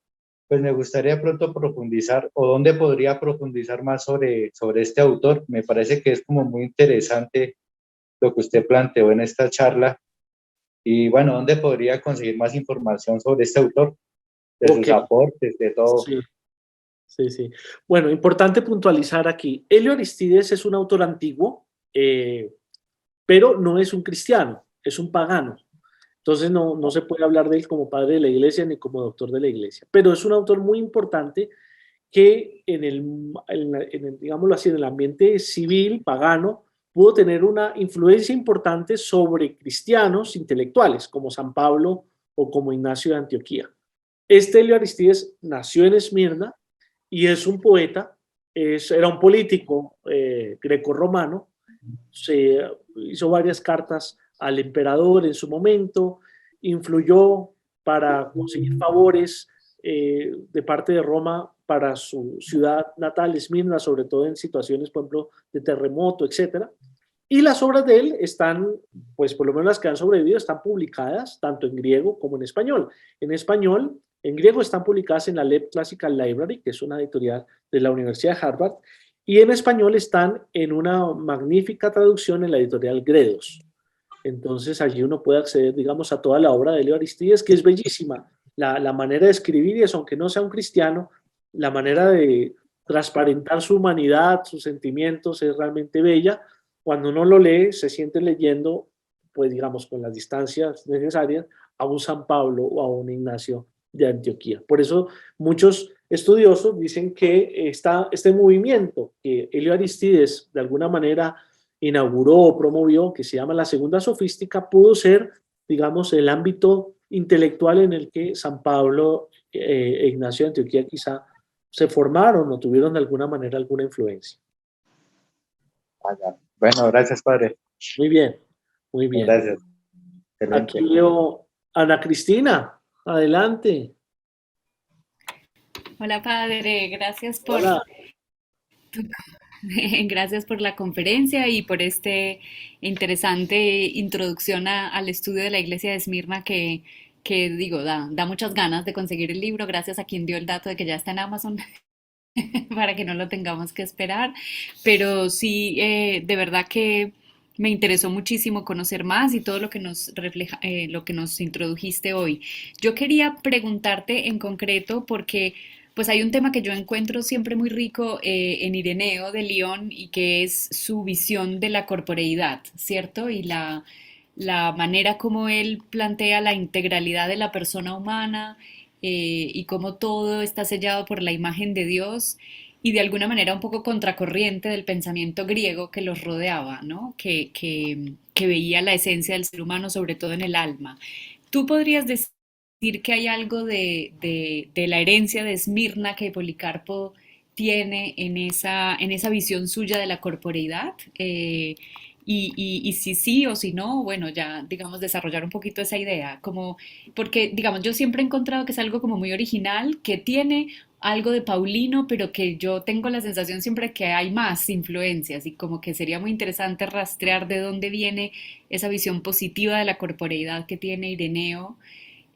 pues me gustaría pronto profundizar o dónde podría profundizar más sobre este autor. Me parece que es como muy interesante lo que usted planteó en esta charla. Y bueno, ¿dónde podría conseguir más información sobre este autor, de Ok. sus aportes, de todo? Sí. Sí, sí. Bueno, importante puntualizar aquí. Helio Aristides es un autor antiguo, pero no es un cristiano, es un pagano. Entonces no se puede hablar de él como padre de la iglesia ni como doctor de la iglesia, pero es un autor muy importante que digámoslo así, en el ambiente civil, pagano, pudo tener una influencia importante sobre cristianos intelectuales como San Pablo o como Ignacio de Antioquía. Este Helio Aristides nació en Esmirna y es un poeta, era un político grecorromano, se hizo varias cartas al emperador en su momento, influyó para conseguir favores de parte de Roma para su ciudad natal, Esmirna, sobre todo en situaciones, por ejemplo, de terremoto, etcétera. Y las obras de él están, pues por lo menos las que han sobrevivido, están publicadas tanto en griego como en español. En español, en griego están publicadas en la Lev Classical Library, que es una editorial de la Universidad de Harvard, y en español están en una magnífica traducción en la editorial Gredos. Entonces allí uno puede acceder, digamos, a toda la obra de Leo Aristides, que es bellísima. La manera de escribir y eso, aunque no sea un cristiano, la manera de transparentar su humanidad, sus sentimientos, es realmente bella. Cuando uno lo lee, se siente leyendo, pues digamos, con las distancias necesarias, a un San Pablo o a un Ignacio de Antioquía. Por eso muchos estudiosos dicen que este movimiento que Helio Aristides de alguna manera inauguró o promovió, que se llama la segunda sofística, pudo ser, digamos, el ámbito intelectual en el que San Pablo e Ignacio de Antioquía quizá se formaron o tuvieron de alguna manera alguna influencia. Bueno, gracias, padre. Muy bien, muy bien. Gracias. Aquí Excelente. veo a Ana Cristina, adelante. Hola padre, gracias Hola. gracias por la conferencia y por este interesante introducción al estudio de la iglesia de Esmirna que digo, da muchas ganas de conseguir el libro, gracias a quien dio el dato de que ya está en Amazon para que no lo tengamos que esperar, pero sí, de verdad que Me interesó muchísimo conocer más y todo lo que nos refleja, lo que nos introdujiste hoy. Yo quería preguntarte en concreto porque pues hay un tema que yo encuentro siempre muy rico en Ireneo de León y que es su visión de la corporeidad, ¿cierto? Y la manera como él plantea la integralidad de la persona humana y cómo todo está sellado por la imagen de Dios y de alguna manera un poco contracorriente del pensamiento griego que los rodeaba, ¿no? Que veía la esencia del ser humano, sobre todo en el alma. ¿Tú podrías decir que hay algo de la herencia de Esmirna que Policarpo tiene en esa visión suya de la corporeidad? Y si sí o si no, bueno, ya digamos desarrollar un poquito esa idea, como porque digamos yo siempre he encontrado que es algo como muy original, que tiene algo de Paulino, pero que yo tengo la sensación siempre que hay más influencias y como que sería muy interesante rastrear de dónde viene esa visión positiva de la corporeidad que tiene Ireneo,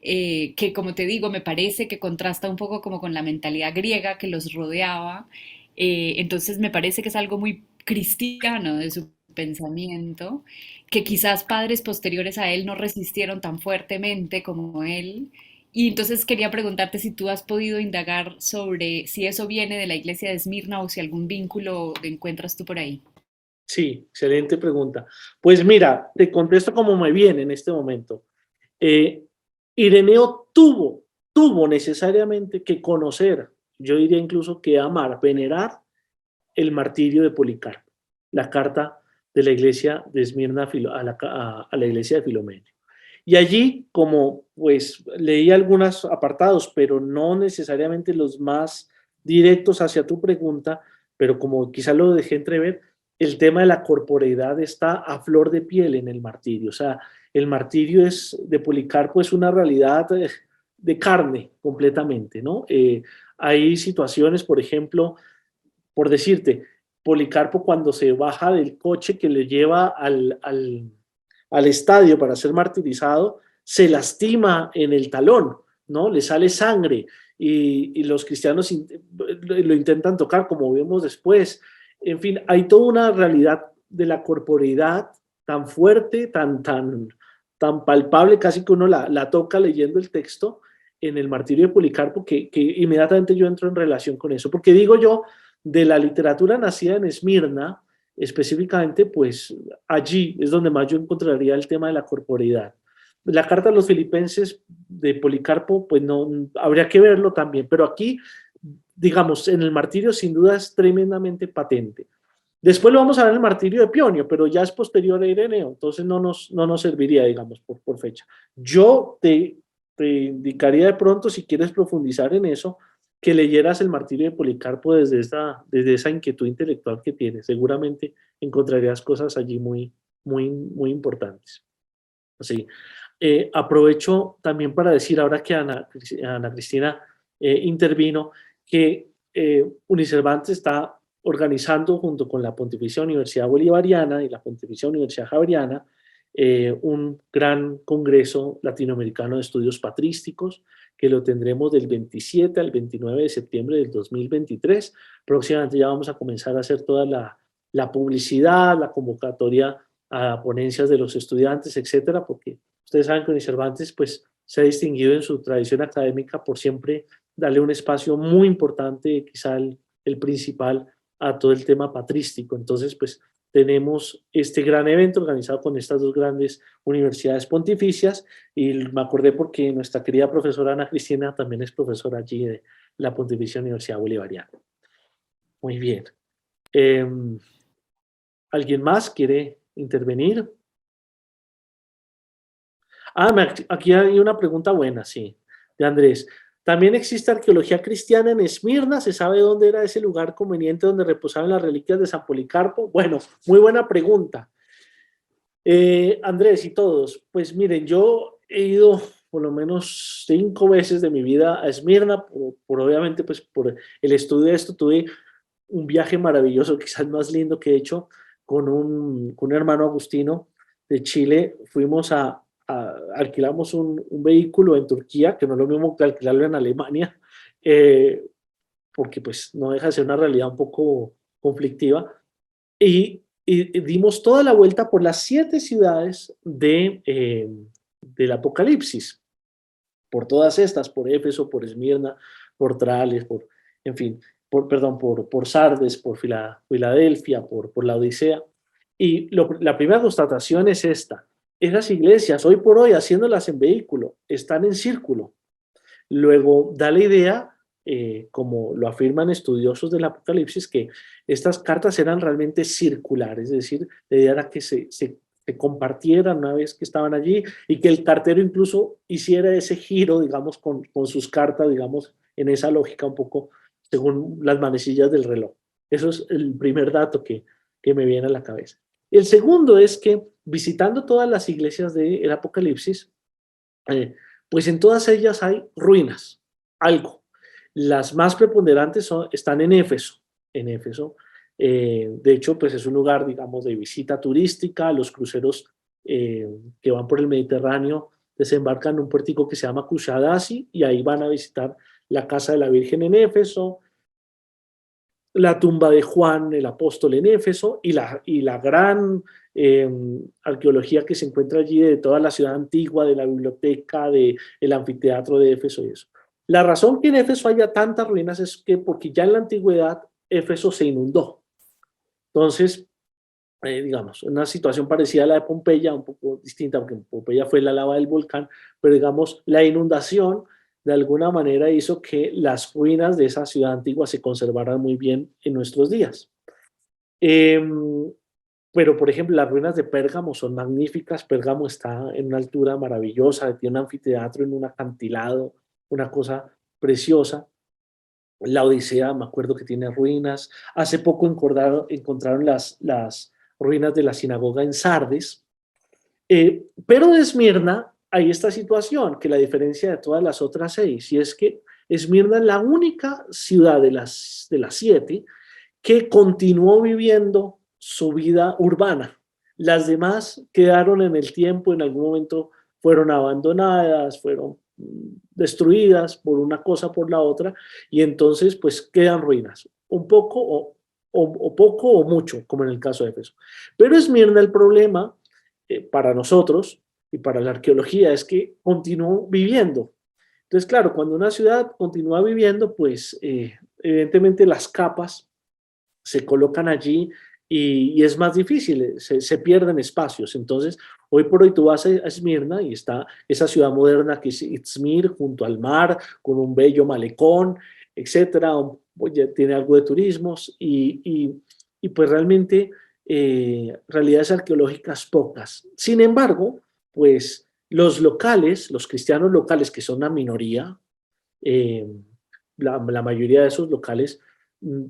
que como te digo, me parece que contrasta un poco como con la mentalidad griega que los rodeaba. Entonces me parece que es algo muy cristiano de su pensamiento, que quizás padres posteriores a él no resistieron tan fuertemente como él. Y entonces quería preguntarte si tú has podido indagar sobre si eso viene de la iglesia de Esmirna o si algún vínculo encuentras tú por ahí. Sí, excelente pregunta. Pues mira, te contesto como me viene en este momento. Eh, Ireneo tuvo necesariamente que conocer, yo diría incluso que amar, venerar el martirio de Policarpo, la carta de la iglesia de Esmirna a la iglesia de Filomeno. Y allí, como pues leí algunos apartados, pero no necesariamente los más directos hacia tu pregunta, pero como quizá lo dejé entrever, el tema de la corporeidad está a flor de piel en el martirio. O sea, el martirio de Policarpo es una realidad de carne completamente, ¿no? Hay situaciones, por ejemplo, por decirte, Policarpo cuando se baja del coche que le lleva al estadio para ser martirizado, se lastima en el talón, ¿no? Le sale sangre y los cristianos lo intentan tocar, como vemos después. En fin, hay toda una realidad de la corporeidad tan fuerte, tan palpable, casi que uno la toca leyendo el texto en el martirio de Policarpo, que inmediatamente yo entro en relación con eso, porque digo yo, de la literatura nacida en Esmirna, específicamente, pues allí es donde más yo encontraría el tema de la corporeidad. La carta a los filipenses de Policarpo, pues no, habría que verlo también, pero aquí, digamos, en el martirio sin duda es tremendamente patente. Después lo vamos a ver en el martirio de Pionio, pero ya es posterior a Ireneo, entonces no nos serviría, digamos, por fecha. Yo te indicaría de pronto, si quieres profundizar en eso, que leyeras el martirio de Policarpo desde esa inquietud intelectual que tienes. Seguramente encontrarías cosas allí muy importantes. Sí. Aprovecho también para decir, ahora que Ana Cristina intervino, que Unicervantes está organizando junto con la Pontificia Universidad Bolivariana y la Pontificia Universidad Javeriana un gran congreso latinoamericano de estudios patrísticos que lo tendremos del 27 al 29 de septiembre del 2023. Próximamente ya vamos a comenzar a hacer toda la publicidad, la convocatoria a ponencias de los estudiantes, etcétera, porque ustedes saben que Cervantes pues, se ha distinguido en su tradición académica por siempre darle un espacio muy importante, quizá el principal, a todo el tema patrístico. Entonces, pues tenemos este gran evento organizado con estas dos grandes universidades pontificias y me acordé porque nuestra querida profesora Ana Cristina también es profesora allí de la Pontificia Universidad Bolivariana. Muy bien. Eh, ¿Alguien más quiere intervenir? Aquí hay una pregunta buena, sí, de Andrés. ¿También existe arqueología cristiana en Esmirna? ¿Se sabe dónde era ese lugar conveniente donde reposaban las reliquias de San Policarpo? Bueno, muy buena pregunta. Andrés y todos, pues miren, yo he ido por lo menos 5 veces de mi vida a Esmirna, obviamente pues por el estudio de esto tuve un viaje maravilloso, quizás más lindo que he hecho con un hermano agustino de Chile. Fuimos alquilamos un vehículo en Turquía, que no es lo mismo que alquilarlo en Alemania, porque pues no deja de ser una realidad un poco conflictiva. Y y dimos toda la vuelta por las 7 ciudades del Apocalipsis, por todas estas, por Éfeso, por Esmirna, por Trales, en fin, por Sardes, por Filadelfia, por la Odisea. Y la primera constatación es esta: esas iglesias, hoy por hoy, haciéndolas en vehículo, están en círculo. Luego da la idea, como lo afirman estudiosos del Apocalipsis, que estas cartas eran realmente circulares, es decir, la idea era que se compartieran una vez que estaban allí y que el cartero incluso hiciera ese giro, digamos, con sus cartas, digamos, en esa lógica un poco según las manecillas del reloj. Eso es el primer dato que me viene a la cabeza. El segundo es que visitando todas las iglesias del Apocalipsis, eh, pues en todas ellas hay ruinas, algo. Las más preponderantes están en Éfeso. En Éfeso, de hecho, pues es un lugar, digamos, de visita turística. Los cruceros que van por el Mediterráneo desembarcan en un puertico que se llama Kushadasi y ahí van a visitar la casa de la Virgen en Éfeso, la tumba de Juan el apóstol en Éfeso y la gran arqueología que se encuentra allí de toda la ciudad antigua, de la biblioteca, del anfiteatro de Éfeso y eso. La razón que en Éfeso haya tantas ruinas es que porque ya en la antigüedad Éfeso se inundó. Entonces, digamos, una situación parecida a la de Pompeya, un poco distinta, porque Pompeya fue la lava del volcán, pero digamos, la inundación de alguna manera hizo que las ruinas de esa ciudad antigua se conservaran muy bien en nuestros días. Eh, pero, por ejemplo, las ruinas de Pérgamo son magníficas. Pérgamo está en una altura maravillosa, tiene un anfiteatro en un acantilado, una cosa preciosa. La Odisea, me acuerdo que tiene ruinas. Hace poco encontraron las ruinas de la sinagoga en Sardes. Pero de Esmirna hay esta situación, que la diferencia de todas las otras 6, y es que Esmirna es la única ciudad de las 7 que continuó viviendo su vida urbana. Las demás quedaron en el tiempo, en algún momento fueron abandonadas, fueron destruidas por una cosa, por la otra, y entonces pues quedan ruinas, un poco o poco o mucho, como en el caso de Éfeso. Pero Esmirna, el problema para nosotros y para la arqueología es que continuó viviendo. Entonces, claro, cuando una ciudad continúa viviendo, pues evidentemente las capas se colocan allí y es más difícil, se pierden espacios. Entonces, hoy por hoy tú vas a Esmirna y está esa ciudad moderna que es Izmir, junto al mar, con un bello malecón, etcétera. Tiene algo de turismos y pues realmente realidades arqueológicas pocas. Sin embargo, pues los locales, los cristianos locales, que son una minoría, eh, la mayoría de esos locales, mm,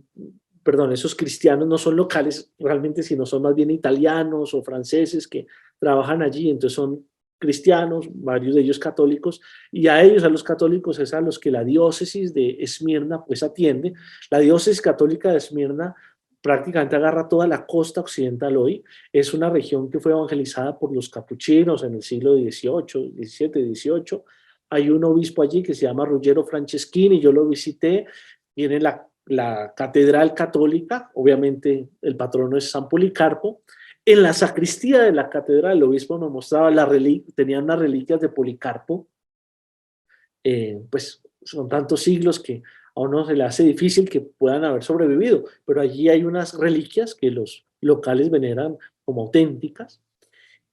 perdón, esos cristianos no son locales realmente, sino son más bien italianos o franceses que trabajan allí, entonces son cristianos, varios de ellos católicos, y a ellos, a los católicos, es a los que la diócesis de Esmirna pues atiende. La diócesis católica de Esmirna prácticamente agarra toda la costa occidental hoy. Es una región que fue evangelizada por los capuchinos en el siglo XVIII, XVII, XVIII. Hay un obispo allí que se llama Ruggiero Franceschini, yo lo visité, tiene la catedral católica, obviamente el patrono es San Policarpo. En la sacristía de la catedral el obispo me mostraba tenían unas reliquias de Policarpo, pues son tantos siglos que a uno se le hace difícil que puedan haber sobrevivido, pero allí hay unas reliquias que los locales veneran como auténticas.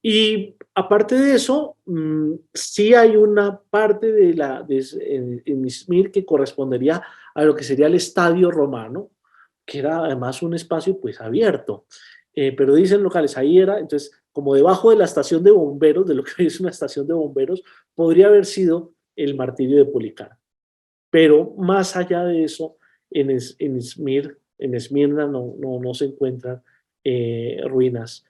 Y aparte de eso, sí hay una parte en Izmir que correspondería a lo que sería el estadio romano, que era además un espacio pues abierto. Pero dicen locales, ahí era, entonces, como debajo de la estación de bomberos, de lo que hoy es una estación de bomberos, podría haber sido el martirio de Policarpo. Pero más allá de eso, en Izmir, en Esmirna no se encuentran ruinas,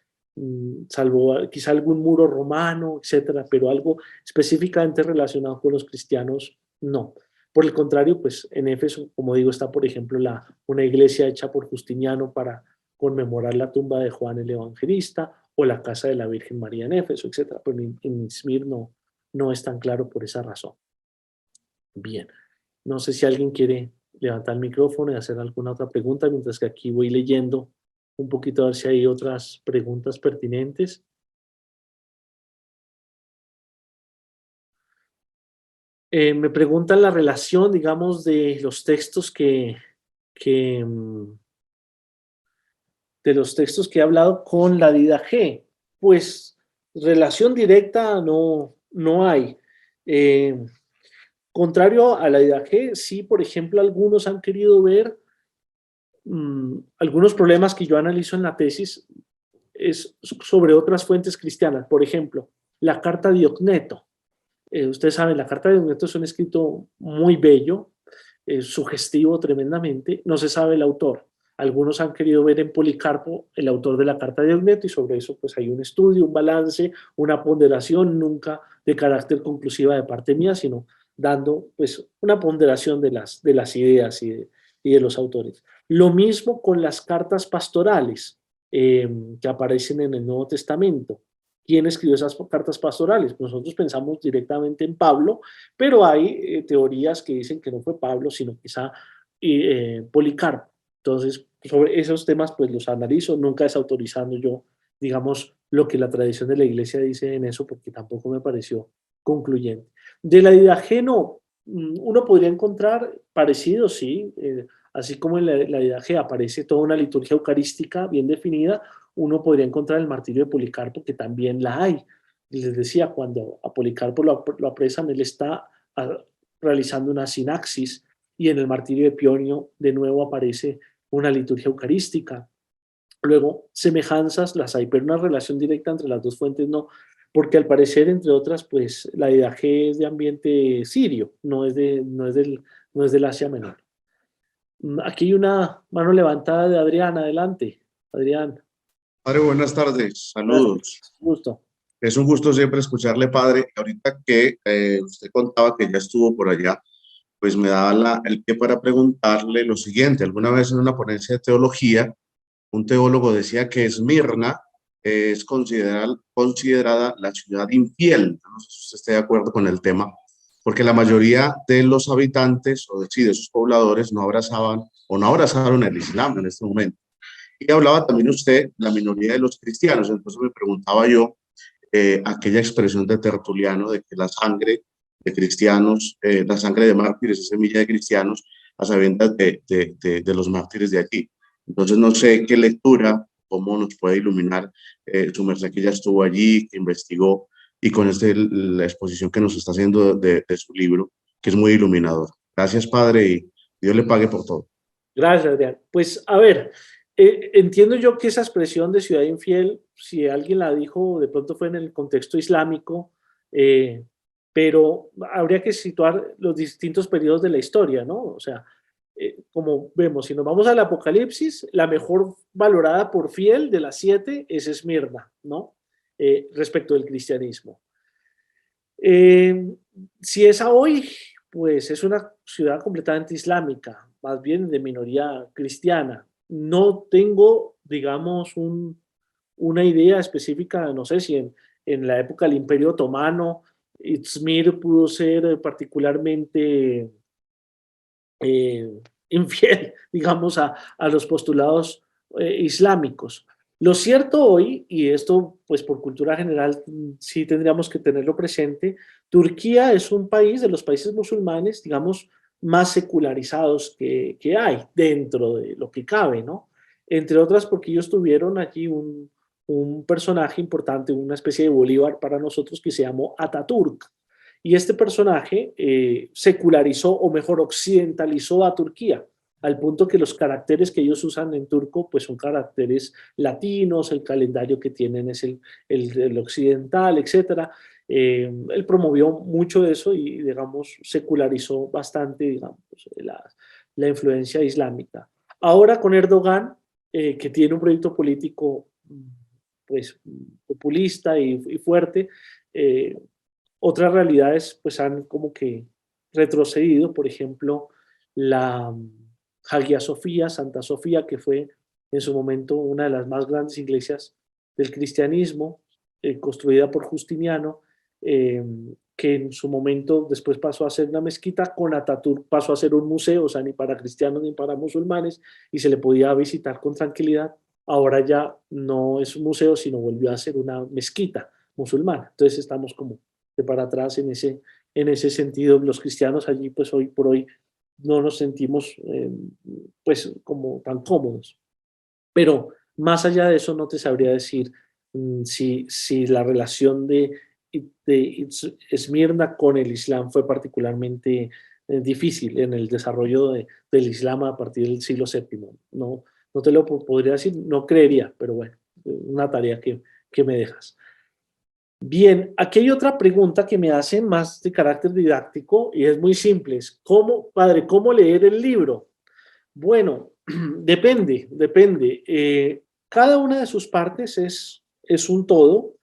salvo quizá algún muro romano, etcétera, pero algo específicamente relacionado con los cristianos, no. Por el contrario, pues en Éfeso, como digo, está, por ejemplo, una iglesia hecha por Justiniano para conmemorar la tumba de Juan el Evangelista, o la casa de la Virgen María en Éfeso, etcétera. Pero en Izmir no es tan claro por esa razón. Bien. No sé si alguien quiere levantar el micrófono y hacer alguna otra pregunta, mientras que aquí voy leyendo un poquito a ver si hay otras preguntas pertinentes. Me preguntan la relación, digamos, de los textos que, mm, de los textos que he hablado con la Didache. Pues relación directa no hay. Eh, Contrario a la Didache, sí, por ejemplo, algunos han querido ver algunos problemas que yo analizo en la tesis es sobre otras fuentes cristianas. Por ejemplo, la carta de Diogneto. Ustedes saben, la carta de Diogneto es un escrito muy bello, sugestivo tremendamente, no se sabe el autor. Algunos han querido ver en Policarpo el autor de la carta de Diogneto y sobre eso pues hay un estudio, un balance, una ponderación, nunca de carácter conclusiva de parte mía, sino dando pues una ponderación de las ideas y de los autores. Lo mismo con las cartas pastorales que aparecen en el Nuevo Testamento. ¿Quién escribió esas cartas pastorales? Pues nosotros pensamos directamente en Pablo, pero hay teorías que dicen que no fue Pablo, sino quizá Policarpo. Entonces, sobre esos temas, pues los analizo, nunca desautorizando yo, digamos, lo que la tradición de la iglesia dice en eso, porque tampoco me pareció concluyente. De la Didache, no, uno podría encontrar parecidos, sí, así como en la Didache aparece toda una liturgia eucarística bien definida, uno podría encontrar el martirio de Policarpo, que también la hay. Les decía, cuando a Policarpo lo apresan, él está realizando una sinaxis, y en el martirio de Pionio de nuevo aparece una liturgia eucarística. Luego, semejanzas las hay, pero una relación directa entre las dos fuentes no, porque al parecer, entre otras, pues la Didache es de ambiente sirio, no es del Asia Menor. Aquí hay una mano levantada de Adrián, adelante. Adrián, Padre, buenas tardes, gracias, saludos. gusto. Es un gusto siempre escucharle, padre. Ahorita que usted contaba que ya estuvo por allá, pues me daba el pie para preguntarle lo siguiente. Alguna vez en una ponencia de teología, un teólogo decía que Esmirna es considerada la ciudad infiel. No sé si usted está de acuerdo con el tema, porque la mayoría de los habitantes, o sí, de sus pobladores, no abrazaban o no abrazaron el Islam en este momento. Y hablaba también usted la minoría de los cristianos. Entonces me preguntaba yo, aquella expresión de Tertuliano de que la sangre de cristianos, la sangre de mártires es semilla de cristianos, a sabiendas de los mártires de allí. Entonces no sé qué lectura, cómo nos puede iluminar su merced, que ya estuvo allí, que investigó, y con la exposición que nos está haciendo de su libro, que es muy iluminador. Gracias, padre, y Dios le pague por todo. Gracias, Adrián. Pues a ver, entiendo yo que esa expresión de ciudad infiel, si alguien la dijo, de pronto fue en el contexto islámico, pero habría que situar los distintos periodos de la historia, ¿no? O sea, como vemos, si nos vamos al Apocalipsis, la mejor valorada por fiel de las 7 es Esmirna, ¿no? Respecto del cristianismo. Eh, si es a hoy, pues es una ciudad completamente islámica, más bien de minoría cristiana. No tengo, digamos, una idea específica, no sé si en la época del Imperio Otomano, Izmir pudo ser particularmente infiel, digamos, a los postulados islámicos. Lo cierto hoy, y esto pues por cultura general sí tendríamos que tenerlo presente, Turquía es un país de los países musulmanes, digamos, más secularizados que hay dentro de lo que cabe, ¿no? Entre otras porque ellos tuvieron allí un personaje importante, una especie de Bolívar para nosotros que se llamó Ataturk. Y este personaje secularizó, o mejor, occidentalizó a Turquía, al punto que los caracteres que ellos usan en turco pues son caracteres latinos, el calendario que tienen es el occidental, etcétera. Él promovió mucho eso y, digamos, secularizó bastante, digamos, la influencia islámica. Ahora con Erdogan, que tiene un proyecto político pues populista y fuerte, otras realidades pues han como que retrocedido, por ejemplo, la Hagia Sofía, Santa Sofía, que fue en su momento una de las más grandes iglesias del cristianismo, construida por Justiniano, que en su momento después pasó a ser una mezquita, con Ataturk pasó a ser un museo, o sea, ni para cristianos ni para musulmanes, y se le podía visitar con tranquilidad. ahora ya no es un museo, sino volvió a ser una mezquita musulmana. Entonces estamos como de para atrás en ese sentido. Los cristianos allí, pues hoy por hoy, no nos sentimos pues como tan cómodos. Pero más allá de eso, no te sabría decir si la relación de Esmirna con el Islam fue particularmente difícil en el desarrollo del Islam a partir del siglo VII. No, no te lo podría decir, no creería, pero bueno, una tarea que me dejas. Bien, aquí hay otra pregunta que me hacen más de carácter didáctico y es muy simple. Padre, ¿cómo leer el libro? Bueno, depende. Cada una de sus partes es un todo.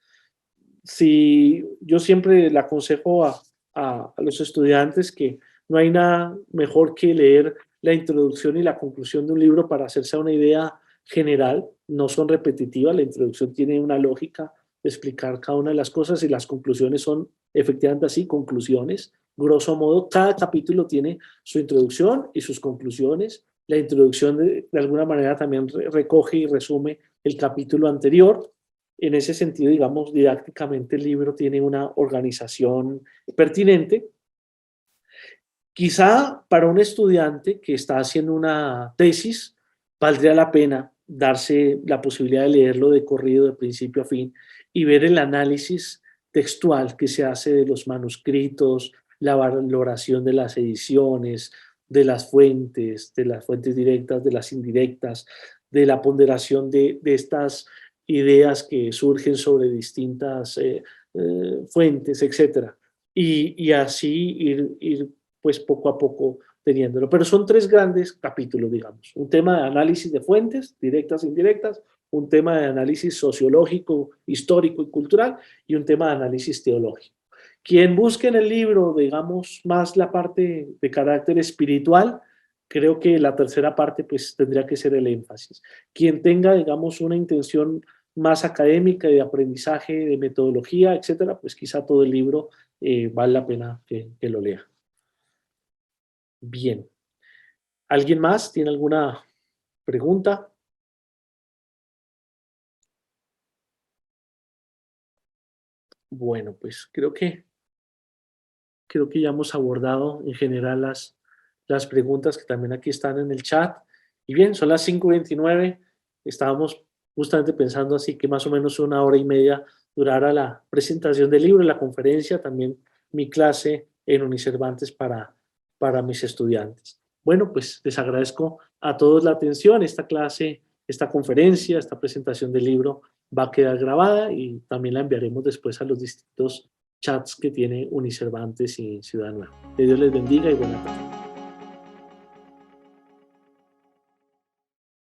Si yo siempre le aconsejo a los estudiantes que no hay nada mejor que leer la introducción y la conclusión de un libro para hacerse una idea general, no son repetitivas, la introducción tiene una lógica de explicar cada una de las cosas y las conclusiones son efectivamente así, conclusiones. Grosso modo, cada capítulo tiene su introducción y sus conclusiones. La introducción de alguna manera también recoge y resume el capítulo anterior. En ese sentido, digamos, didácticamente el libro tiene una organización pertinente. Quizá para un estudiante que está haciendo una tesis, valdría la pena darse la posibilidad de leerlo de corrido de principio a fin y ver el análisis textual que se hace de los manuscritos, la valoración de las ediciones, de las fuentes directas, de las indirectas, de la ponderación de estas ideas que surgen sobre distintas fuentes, etcétera. Y así ir pues poco a poco teniéndolo. Pero son tres grandes capítulos, digamos. Un tema de análisis de fuentes, directas e indirectas, un tema de análisis sociológico, histórico y cultural, y un tema de análisis teológico. Quien busque en el libro, digamos, más la parte de carácter espiritual, creo que la tercera parte pues tendría que ser el énfasis. Quien tenga, digamos, una intención más académica, de aprendizaje, de metodología, etcétera, pues quizá todo el libro vale la pena que lo lea. Bien. ¿Alguien más tiene alguna pregunta? Bueno, pues creo que ya hemos abordado en general las preguntas que también aquí están en el chat. Y bien, son las 5:29. Estábamos justamente pensando así que más o menos 1 hora y media durara la presentación del libro, la conferencia, también mi clase en Unicervantes para mis estudiantes. Bueno, pues les agradezco a todos la atención. Esta clase, esta conferencia, esta presentación del libro va a quedar grabada y también la enviaremos después a los distintos chats que tiene Unicervantes y Ciudad Nueva. Que Dios les bendiga y buena tarde.